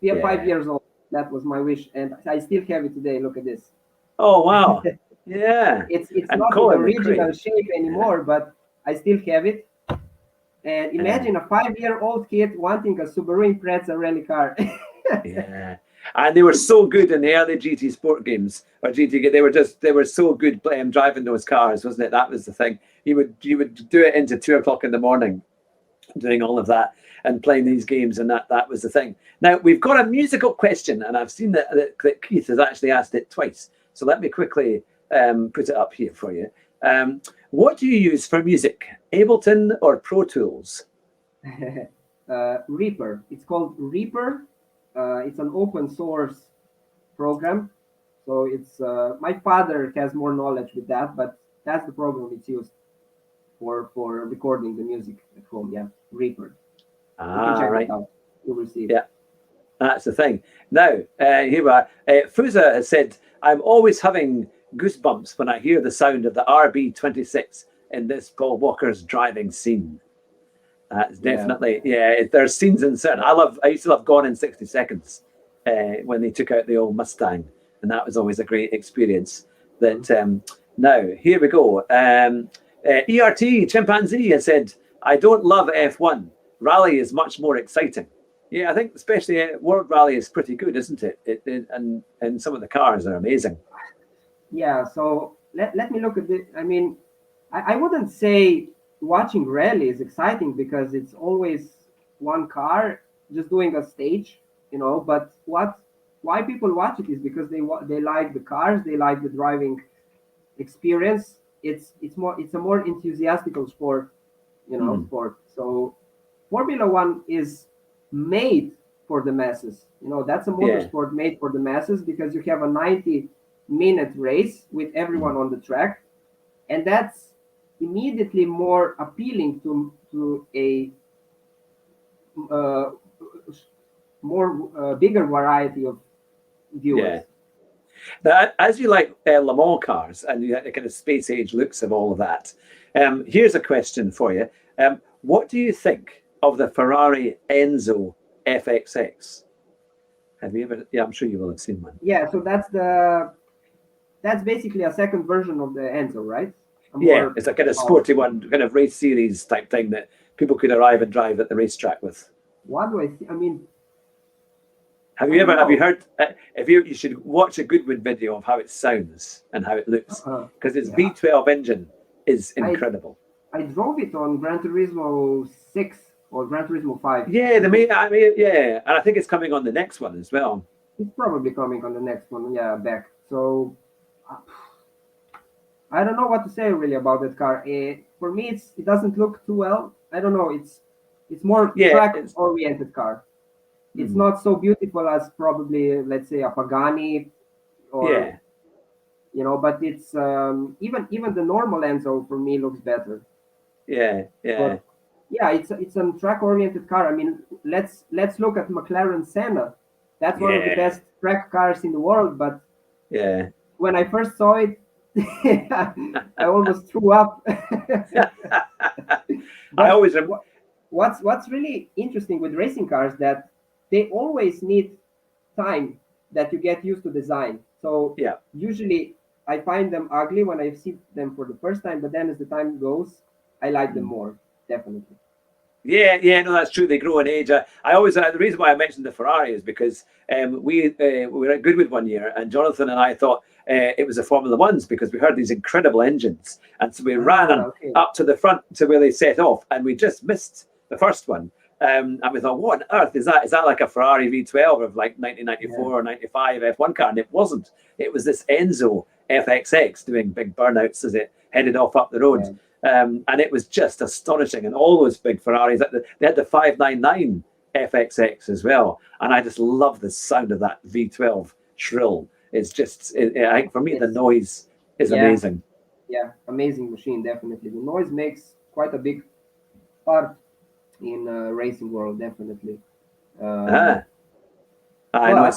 Speaker 2: 5 years old. That was my wish, and I still have it today. Look at this.
Speaker 1: Oh wow! Yeah,
Speaker 2: it's not the original shape anymore, but I still have it. And imagine a 5-year-old kid wanting a Subaru Impreza rally car.
Speaker 1: And they were so good in the early GT Sport games or GT. They were so good driving those cars, wasn't it? That was the thing. You would do it into 2 o'clock in the morning, doing all of that and playing these games, and that was the thing. Now we've got a musical question, and I've seen that Keith has actually asked it twice. So let me quickly put it up here for you. What do you use for music, Ableton or Pro Tools?
Speaker 2: Reaper. It's called Reaper. It's an open source program. So it's my father has more knowledge with that, but that's the program it's used for recording the music at home. Yeah, Reaper. You can check it out. You will see.
Speaker 1: Yeah, that's the thing. Now, here we are. Fuza has said, I'm always having goosebumps when I hear the sound of the RB26 in this Paul Walker's driving scene. That's definitely, there's scenes in certain. I used to love Gone in 60 Seconds when they took out the old Mustang, and that was always a great experience. That now, here we go. ERT Chimpanzee has said, I don't love F1. Rally is much more exciting. Yeah, I think especially World Rally is pretty good, isn't it? And some of the cars are amazing.
Speaker 2: Yeah, so let me look at it. I mean, I wouldn't say watching rally is exciting because it's always one car just doing a stage, but why people watch it is because they like the cars, they like the driving experience. It's a more enthusiastic sport, sport. So Formula One is made for the masses. That's a motorsport made for the masses because you have a 90-minute race with everyone on the track, and that's immediately more appealing to a more bigger variety of viewers.
Speaker 1: Yeah. Now, as you like Le Mans cars and you the kind of space age looks of all of that, here's a question for you. What do you think of the Ferrari Enzo FXX? Have you ever? Yeah, I'm sure you will have seen one.
Speaker 2: Yeah, so that's basically a second version of the Enzo, right?
Speaker 1: It's a kind of sporty one, kind of race series type thing that people could arrive and drive at the racetrack with.
Speaker 2: What do I think? I mean,
Speaker 1: have you heard? You should watch a Goodwood video of how it sounds and how it looks, because its V12 engine is incredible.
Speaker 2: I drove it on Gran Turismo 6 or Gran Turismo 5.
Speaker 1: Yeah, and I think it's coming on the next one as well.
Speaker 2: It's probably coming on the next one. Yeah, back. So I don't know what to say really about that car. For me, it doesn't look too well. I don't know. It's more track-oriented car. It's not so beautiful as probably, let's say, a Pagani, or but it's even the normal Enzo for me looks better.
Speaker 1: But,
Speaker 2: it's a track-oriented car. I mean, let's look at McLaren Senna. That's one of the best track cars in the world. But when I first saw it, I almost threw up.
Speaker 1: I always remember.
Speaker 2: What's really interesting with racing cars that they always need time that you get used to design. So usually I find them ugly when I see them for the first time, but then as the time goes, I like them more, definitely.
Speaker 1: No, that's true. They grow in age. I always the reason why I mentioned the Ferrari is because we were at Goodwood one year, and Jonathan and I thought it was the Formula Ones because we heard these incredible engines, and so we ran up to the front to where they set off, and we just missed the first one. And we thought, what on earth is that? Is that like a Ferrari V12 of like 1994 or 95 F1 car? And it wasn't. It was this Enzo FXX doing big burnouts as it headed off up the road. And it was just astonishing. And all those big Ferraris, they had the 599 FXX as well. And I just love the sound of that V12 shrill. It's just, I think for me, the noise is amazing.
Speaker 2: Yeah, amazing machine, definitely. The noise makes quite a big part in racing world, definitely.
Speaker 1: I know.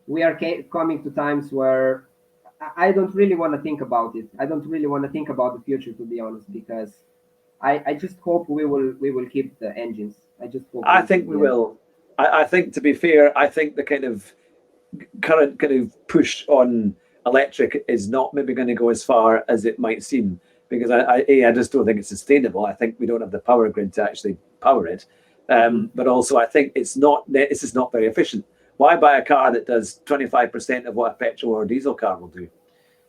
Speaker 2: We are coming to times where I don't really want to think about it. I don't really want to think about the future, to be honest, because I just hope we will keep the engines. I just hope.
Speaker 1: I think we will. I think, to be fair, I think the kind of current kind of push on electric is not maybe going to go as far as it might seem, because I just don't think it's sustainable. I think we don't have the power grid to actually power it. But also I think it's just not very efficient. Why buy a car that does 25% of what a petrol or diesel car will do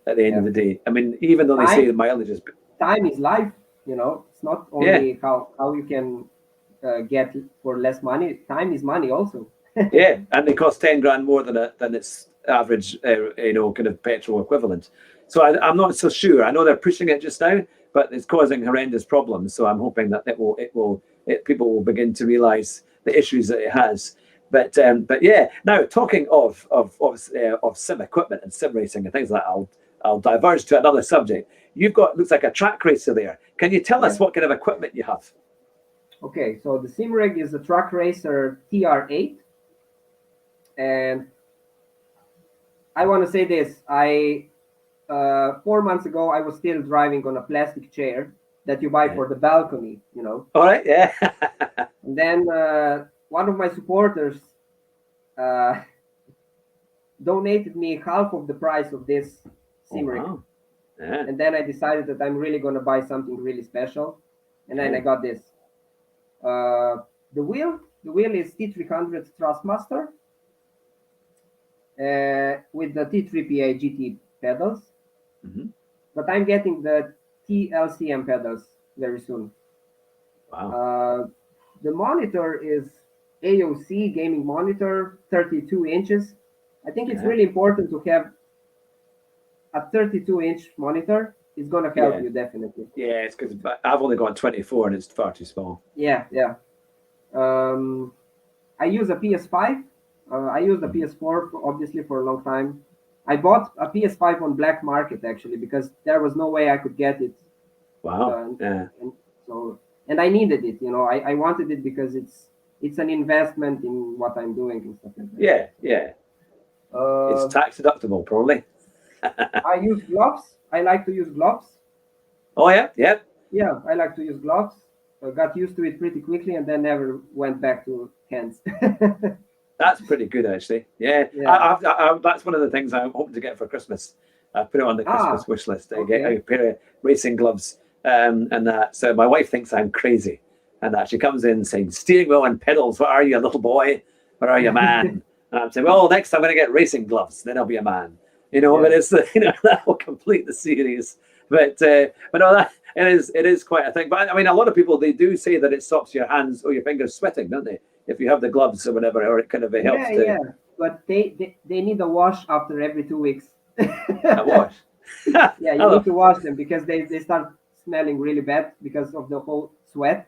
Speaker 1: at the end of the day? I mean, even though they say the mileage is...
Speaker 2: Time is life, It's not only how you can get for less money. Time is money also.
Speaker 1: Yeah, and they cost 10 grand more than its average, kind of petrol equivalent. So I'm not so sure. I know they're pushing it just now, but it's causing horrendous problems. So I'm hoping that people will begin to realise the issues that it has. But yeah. Now talking of sim equipment and sim racing and things like that, I'll diverge to another subject. You've got, looks like a track racer there. Can you tell us
Speaker 2: Yeah.
Speaker 1: what kind of equipment you have?
Speaker 2: Okay, so the Simrig is a Truck Racer TR8, and I want to say this: 4 months ago I was still driving on a plastic chair that you buy for the balcony,
Speaker 1: All right, yeah.
Speaker 2: And then one of my supporters uh, donated me half of the price of this Simrig.
Speaker 1: Oh, wow. Yeah.
Speaker 2: And then I decided that I'm really going to buy something really special, and then I got this. The wheel is T300 Thrustmaster with the T3PA GT pedals, but I'm getting the TLCM pedals very soon.
Speaker 1: Wow.
Speaker 2: The monitor is AOC gaming monitor, 32 inches. I think it's really important to have a 32-inch monitor. It's going to help you definitely.
Speaker 1: Yeah, it's because I've only got 24 and it's far too small.
Speaker 2: Yeah. I use a PS5. I used a PS4 obviously for a long time. I bought a PS5 on black market actually because there was no way I could get it.
Speaker 1: Wow.
Speaker 2: And I needed it. I wanted it because it's an investment in what I'm doing and stuff like that.
Speaker 1: Yeah. It's tax deductible, probably.
Speaker 2: I use gloves. I like to use gloves.
Speaker 1: Oh yeah.
Speaker 2: Yeah, I like to use gloves. I got used to it pretty quickly and then never went back to hands.
Speaker 1: That's pretty good, actually. Yeah. That's one of the things I'm hoping to get for Christmas. I put it on the Christmas wish list. I get a pair of racing gloves and that. So my wife thinks I'm crazy, and that she comes in saying, "Steering wheel and pedals. What are you, a little boy? What are you, man?" And I'm saying, "Well, next I'm going to get racing gloves. Then I'll be a man." But it's that will complete the series. But no, that it is quite a thing. But I mean, a lot of people, they do say that it stops your hands or your fingers sweating, don't they? If you have the gloves or whatever, or it kind of helps.
Speaker 2: Yeah. But they need a wash after every 2 weeks.
Speaker 1: A wash.
Speaker 2: Yeah, you need to wash them because they start smelling really bad because of the whole sweat.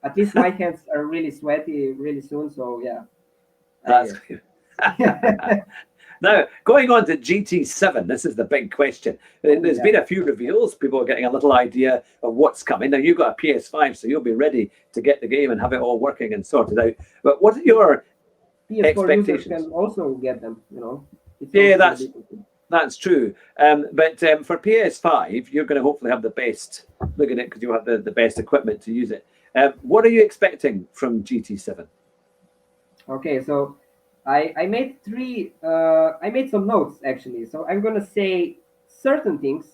Speaker 2: At least my hands are really sweaty really soon. So yeah.
Speaker 1: That's good. Now, going on to GT7, this is the big question. There's been a few reveals. People are getting a little idea of what's coming. Now, you've got a PS5, so you'll be ready to get the game and have it all working and sorted out. But what are your
Speaker 2: PS4
Speaker 1: expectations?
Speaker 2: users can also get them,
Speaker 1: That's true. But for PS5, you're going to hopefully have the best, look at it, because you have the best equipment to use it. What are you expecting from GT7?
Speaker 2: Okay, so I made I made some notes actually. So I'm gonna say certain things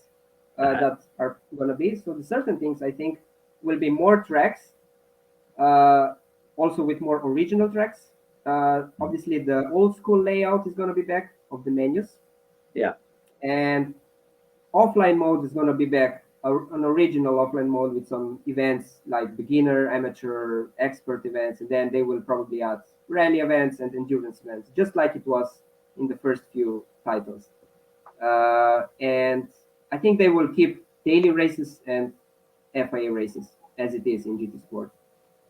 Speaker 2: that are gonna be. So the certain things I think will be more tracks, also with more original tracks. Obviously, the old school layout is gonna be back of the menus.
Speaker 1: Yeah.
Speaker 2: And offline mode is gonna be back. An original offline mode with some events like beginner, amateur, expert events, and then they will probably add rally events and endurance events, just like it was in the first few titles. And I think they will keep daily races and FIA races as it is in GT Sport.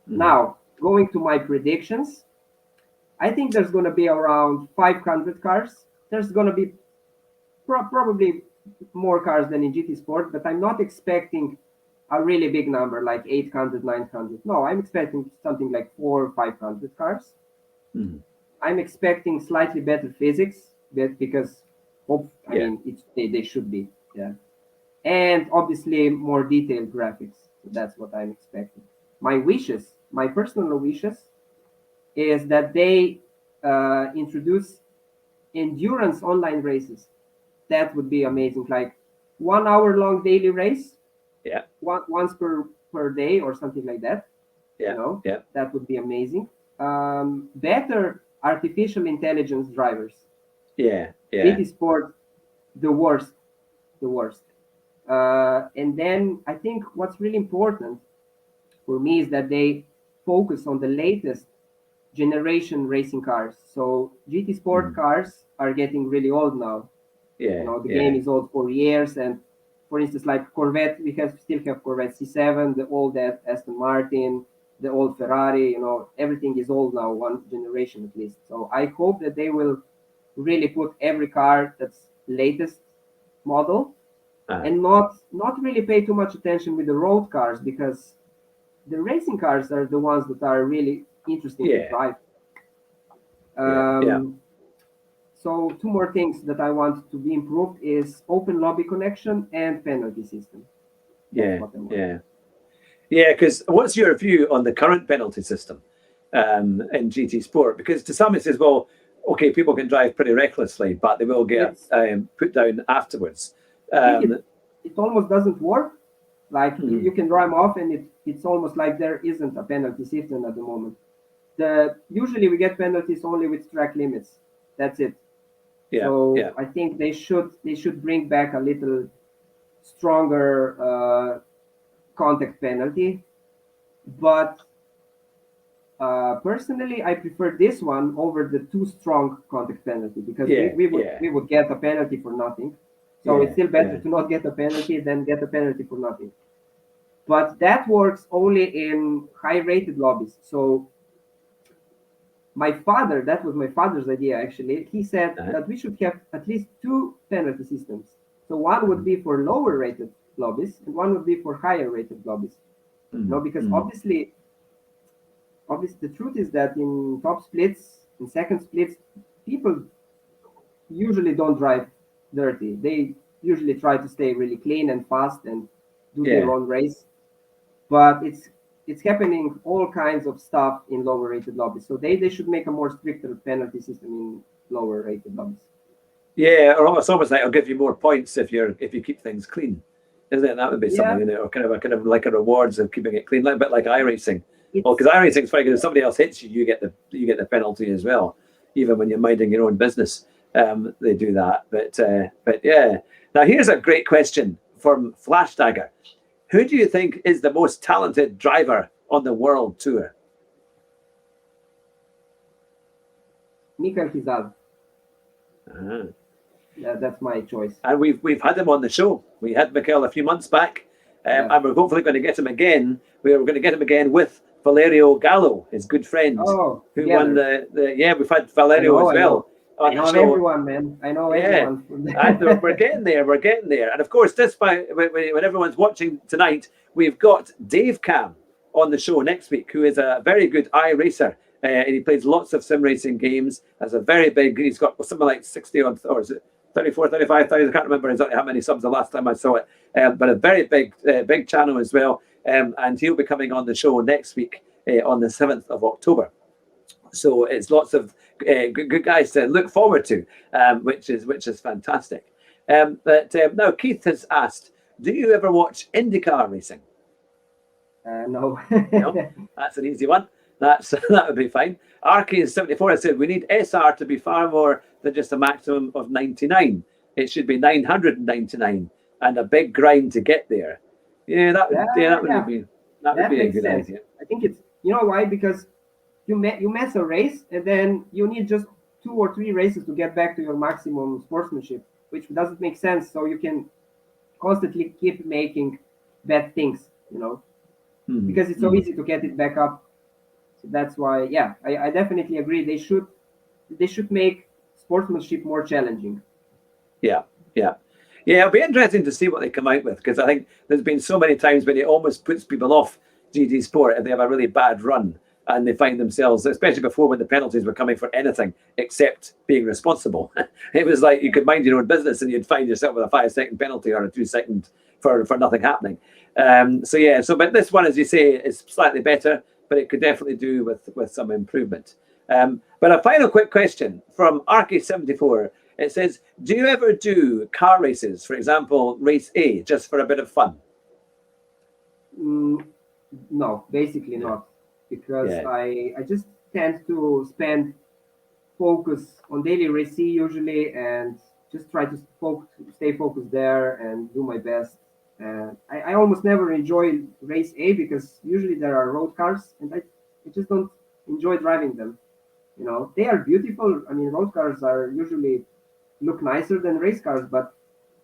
Speaker 2: Now, going to my predictions, I think there's going to be around 500 cars. There's going to be probably more cars than in GT Sport, but I'm not expecting a really big number like 800, 900. No, I'm expecting something like 400 or 500 cars. I'm expecting slightly better physics because they should be. Yeah. And obviously more detailed graphics. So that's what I'm expecting. My personal wishes is that they introduce endurance online races. That would be amazing. Like 1 hour long daily race.
Speaker 1: Yeah.
Speaker 2: Once per day or something like that.
Speaker 1: Yeah.
Speaker 2: That would be amazing. Better artificial intelligence drivers.
Speaker 1: Yeah.
Speaker 2: GT Sport, the worst. And then I think what's really important for me is that they focus on the latest generation racing cars. So GT Sport cars are getting really old now.
Speaker 1: Yeah,
Speaker 2: The game is old for years, and for instance, like Corvette, we still have Corvette C7, the old Aston Martin, the old Ferrari. Everything is old now, one generation at least. So I hope that they will really put every car that's latest model, and not really pay too much attention with the road cars, because the racing cars are the ones that are really interesting to drive. So two more things that I want to be improved is open lobby connection and penalty system. That's what I want.
Speaker 1: Because what's your view on the current penalty system in GT Sport? Because to some it says, well, okay, people can drive pretty recklessly, but they will get put down afterwards.
Speaker 2: I think it almost doesn't work. Like you can drive off, and it's almost like there isn't a penalty system at the moment. Usually we get penalties only with track limits. That's it. I think they should bring back a little stronger contact penalty. But personally, I prefer this one over the too strong contact penalty, because we would get a penalty for nothing. So it's still better to not get a penalty than get a penalty for nothing. But that works only in high-rated lobbies. So that was my father's idea, actually. He said that we should have at least two penalty systems. So one would be for lower rated lobbies, and one would be for higher rated lobbies. Because obviously the truth is that in top splits, in second splits, people usually don't drive dirty. They usually try to stay really clean and fast and do their own race. But it's happening all kinds of stuff in lower rated lobbies. So they should make a more stricter penalty system in lower rated lobbies.
Speaker 1: Yeah, or it's almost like I'll give you more points if you keep things clean, isn't it? That would be something, or kind of like a rewards of keeping it clean, like a bit like iRacing. Well, because iRacing is funny, because if somebody else hits you, you get the penalty as well, even when you're minding your own business. They do that, but yeah. Now here's a great question from Flash Dagger. Who do you think is the most talented driver on the World Tour?
Speaker 2: Mikael Hizal. That's my choice.
Speaker 1: And we've had him on the show. We had Mikael a few months back, and we're hopefully going to get him again. We're going to get him again with Valerio Gallo, his good friend, who won the. We've had Valerio as well.
Speaker 2: I know everyone, man. I know everyone.
Speaker 1: And we're getting there. We're getting there. And of course, when everyone's watching tonight, we've got Dave Cam on the show next week, who is a very good iRacer. And he plays lots of sim racing games. Has a very big. He's got something like 60 or is it 34, 35,000? I can't remember exactly how many subs the last time I saw it. But a very big channel as well. And he'll be coming on the show next week on the 7th of October. So it's lots of good guys to look forward to, which is fantastic. But now Keith has asked, do you ever watch IndyCar racing?
Speaker 2: No.
Speaker 1: No, that's an easy one. That would be fine. Arky74 has said we need SR to be far more than just a maximum of 99. It should be 999 and a big grind to get there. That would be a good idea.
Speaker 2: I think it's why, because you mess a race and then you need just 2 or 3 races to get back to your maximum sportsmanship, which doesn't make sense. So you can constantly keep making bad things, because it's so easy to get it back up. So that's why, I definitely agree. They should make sportsmanship more challenging. Yeah,
Speaker 1: it'll be interesting to see what they come out with, because I think there's been so many times when it almost puts people off GT Sport if they have a really bad run and they find themselves, especially before when the penalties were coming for anything except being responsible. It was like you could mind your own business and you'd find yourself with a 5-second penalty or a 2-second for nothing happening. But this one, as you say, is slightly better, but it could definitely do with some improvement. But a final quick question from Arky74. It says, do you ever do car races, for example, race A, just for a bit of fun?
Speaker 2: No, basically not. Because I just tend to focus on daily race C usually, and just try to stay focused there and do my best. I almost never enjoy race A because usually there are road cars, and I just don't enjoy driving them. You know, they are beautiful. I mean, road cars are usually look nicer than race cars, but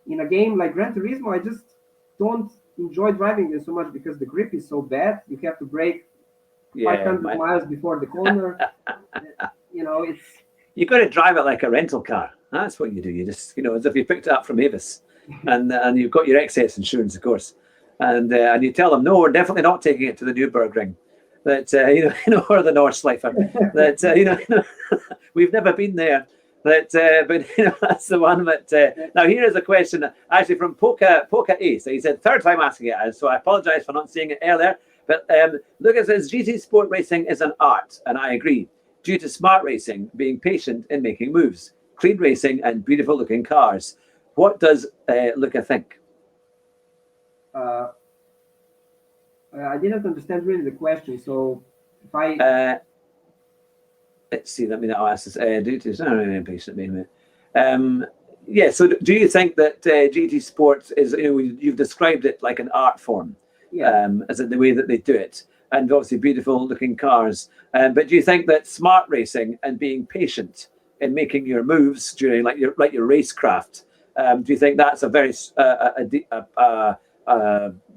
Speaker 2: in a game like Gran Turismo, I just don't enjoy driving them so much because the grip is so bad. You have to brake
Speaker 1: Yeah,
Speaker 2: 500 miles before the corner. You know, it's
Speaker 1: you got to drive it like a rental car. That's what you do. You just, as if you picked it up from Avis, and you've got your excess insurance, of course, and you tell them, no, we're definitely not taking it to the Nürburgring, that or the Nordschleife, that we've never been there. But that's the one. But now here is a question actually from Poca Ace. He said, third time asking it, and so I apologize for not seeing it earlier. But Lucas says GT Sport racing is an art, and I agree. Due to smart racing, being patient in making moves, clean racing, and beautiful looking cars. What does Luca think?
Speaker 2: I didn't understand really the question. So if I
Speaker 1: let's see, let me now ask this. Due to impatient, yeah. So do you think that GT Sports is, you've described it like an art form, as in the way that they do it, and obviously beautiful looking cars. But do you think that smart racing and being patient in making your moves during like your racecraft, do you think that's a very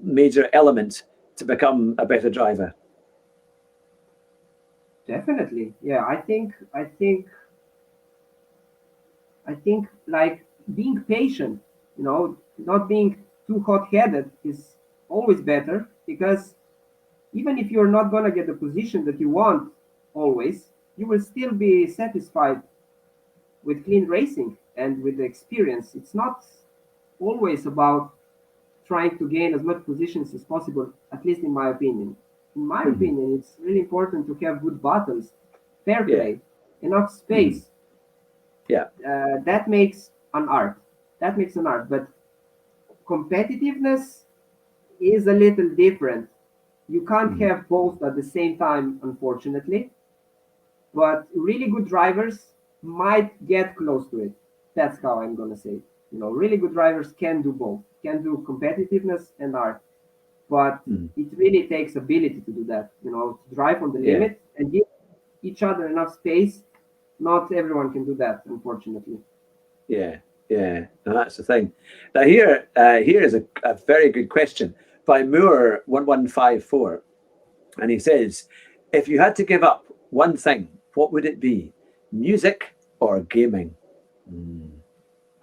Speaker 1: major element to become a better driver?
Speaker 2: Definitely, yeah. I think like being patient, not being too hot-headed is always better, because even if you're not gonna get the position that you want always, you will still be satisfied with clean racing and with the experience. It's not always about trying to gain as much positions as possible, at least in my opinion. In my opinion, it's really important to have good battles, fair play, enough space. That makes an art. But competitiveness is a little different. You can't have both at the same time, unfortunately. But really good drivers might get close to it. That's how I'm gonna say it. Really good drivers can do both. Can do competitiveness and art. But it really takes ability to do that. To drive on the limit and give each other enough space. Not everyone can do that, unfortunately.
Speaker 1: Yeah. No, that's the thing. Now here is a very good question by Moore1154, and he says, if you had to give up one thing, what would it be? Music or gaming?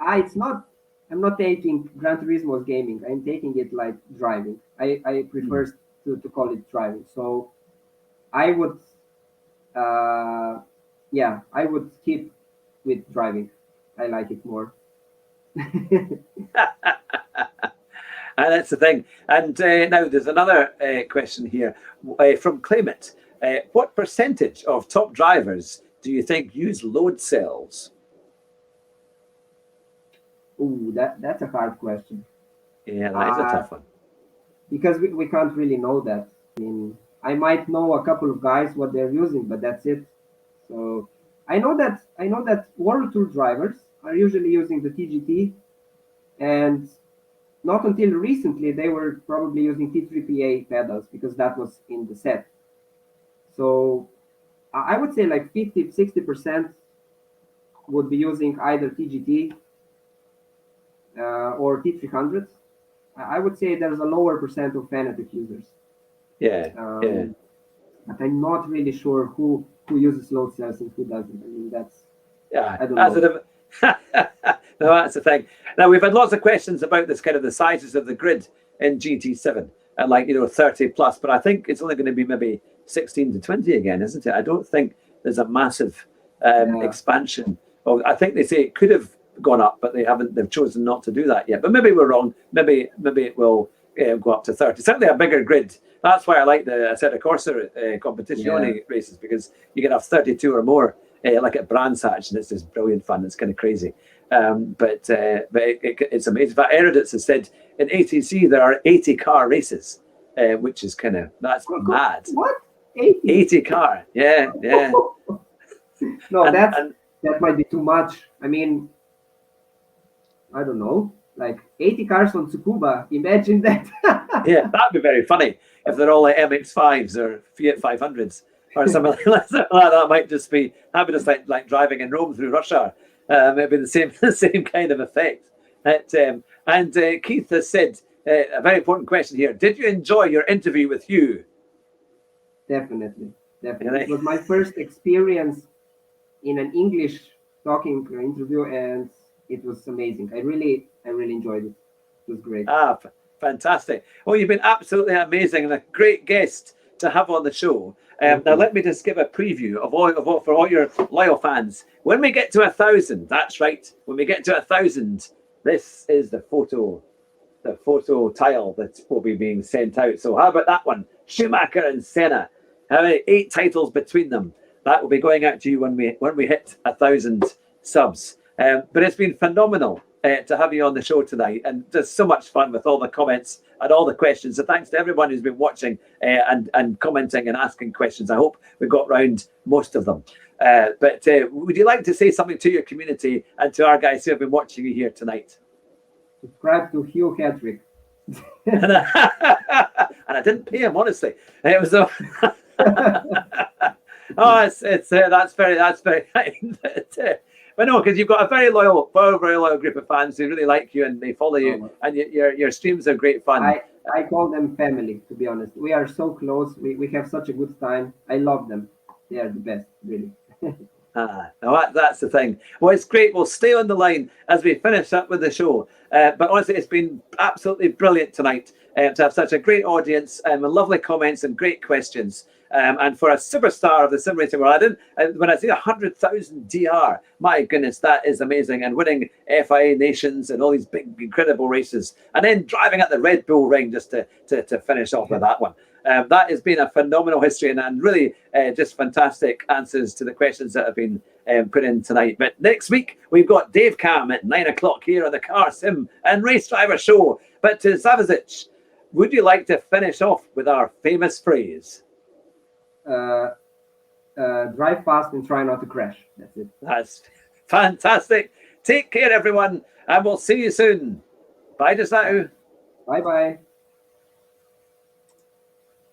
Speaker 2: It's not. I'm not taking Gran Turismo as gaming. I'm taking it like driving. I prefer to call it driving. So I would, I would keep with driving. I like it more.
Speaker 1: And that's the thing. And now there's another question here from Clement. What percentage of top drivers do you think use load cells?
Speaker 2: Ooh, that's a hard question.
Speaker 1: Yeah, that is a tough one.
Speaker 2: Because we can't really know that. I mean, I might know a couple of guys what they're using, but that's it. So I know that World Tour drivers are usually using the TGT, and not until recently they were probably using T3PA pedals because that was in the set. So I would say like 50-60% would be using either TGT or T300. I would say there's a lower percent of Fanatic users. But I'm not really sure who uses load cells and who doesn't. I mean, I don't know.
Speaker 1: No, that's the thing. Now, we've had lots of questions about this kind of the sizes of the grid in GT7 and 30 plus, but I think it's only going to be maybe 16 to 20 again, isn't it? I don't think there's a massive expansion. I think they say it could have gone up, but they've chosen not to do that yet. But maybe we're wrong. Maybe it will go up to 30. Certainly a bigger grid. That's why I like the Assetto Corsa Competizione races, because you can have 32 or more, like at Brands Hatch, and it's just brilliant fun. It's kind of crazy. But it's amazing. But Eruditz has said in ATC there are 80 car races, which is that's mad.
Speaker 2: What?
Speaker 1: 80 car? Yeah.
Speaker 2: No, that might be too much. I mean, I don't know, like 80 cars on Tsukuba. Imagine that.
Speaker 1: Yeah, that'd be very funny if they're all like MX-5s or Fiat 500s. or something like that. Might just be having just like driving in Rome through rush hour. Maybe the same the same kind of effect. And Keith has said a very important question here. Did you enjoy your interview with Hugh?
Speaker 2: Definitely. It was my first experience in an English talking interview, and it was amazing. I really enjoyed it. It was great.
Speaker 1: Fantastic. Well, you've been absolutely amazing and a great guest to have on the show. Now, let me just give a preview of all for all your loyal fans. When we get to 1,000, that's right. When we get to 1,000, this is the photo tile that will be being sent out. So how about that one? Schumacher and Senna. How many 8 titles between them? That will be going out to you when we hit 1,000 subs. But it's been phenomenal to have you on the show tonight, and just so much fun with all the comments and all the questions. So thanks to everyone who's been watching and commenting and asking questions. I hope we got round most of them. But would you like to say something to your community and to our guys who have been watching you here tonight?
Speaker 2: Subscribe to Hugh Hedrick.
Speaker 1: And I didn't pay him, honestly. It was that's very kind. But no, because you've got a very loyal group of fans who really like you and they follow you, and your streams are great fun.
Speaker 2: I call them family, to be honest. We are so close. We have such a good time. I love them. They are the best, really.
Speaker 1: Now that's the thing. Well, it's great. We'll stay on the line as we finish up with the show. But honestly, it's been absolutely brilliant tonight to have such a great audience and lovely comments and great questions. And for a superstar of the sim racing world, when I say 100,000 DR, my goodness, that is amazing. And winning FIA Nations and all these big, incredible races, and then driving at the Red Bull Ring just to finish off with that one. That has been a phenomenal history and really just fantastic answers to the questions that have been put in tonight. But next week, we've got Dave Cam at 9 o'clock here on the Car Sim and Race Driver Show. But to Zavisic, would you like to finish off with our famous phrase?
Speaker 2: Drive fast and try not to crash. That's it.
Speaker 1: That's fantastic. Take care, everyone, and we'll see you soon. Bye just now.
Speaker 2: Bye-bye.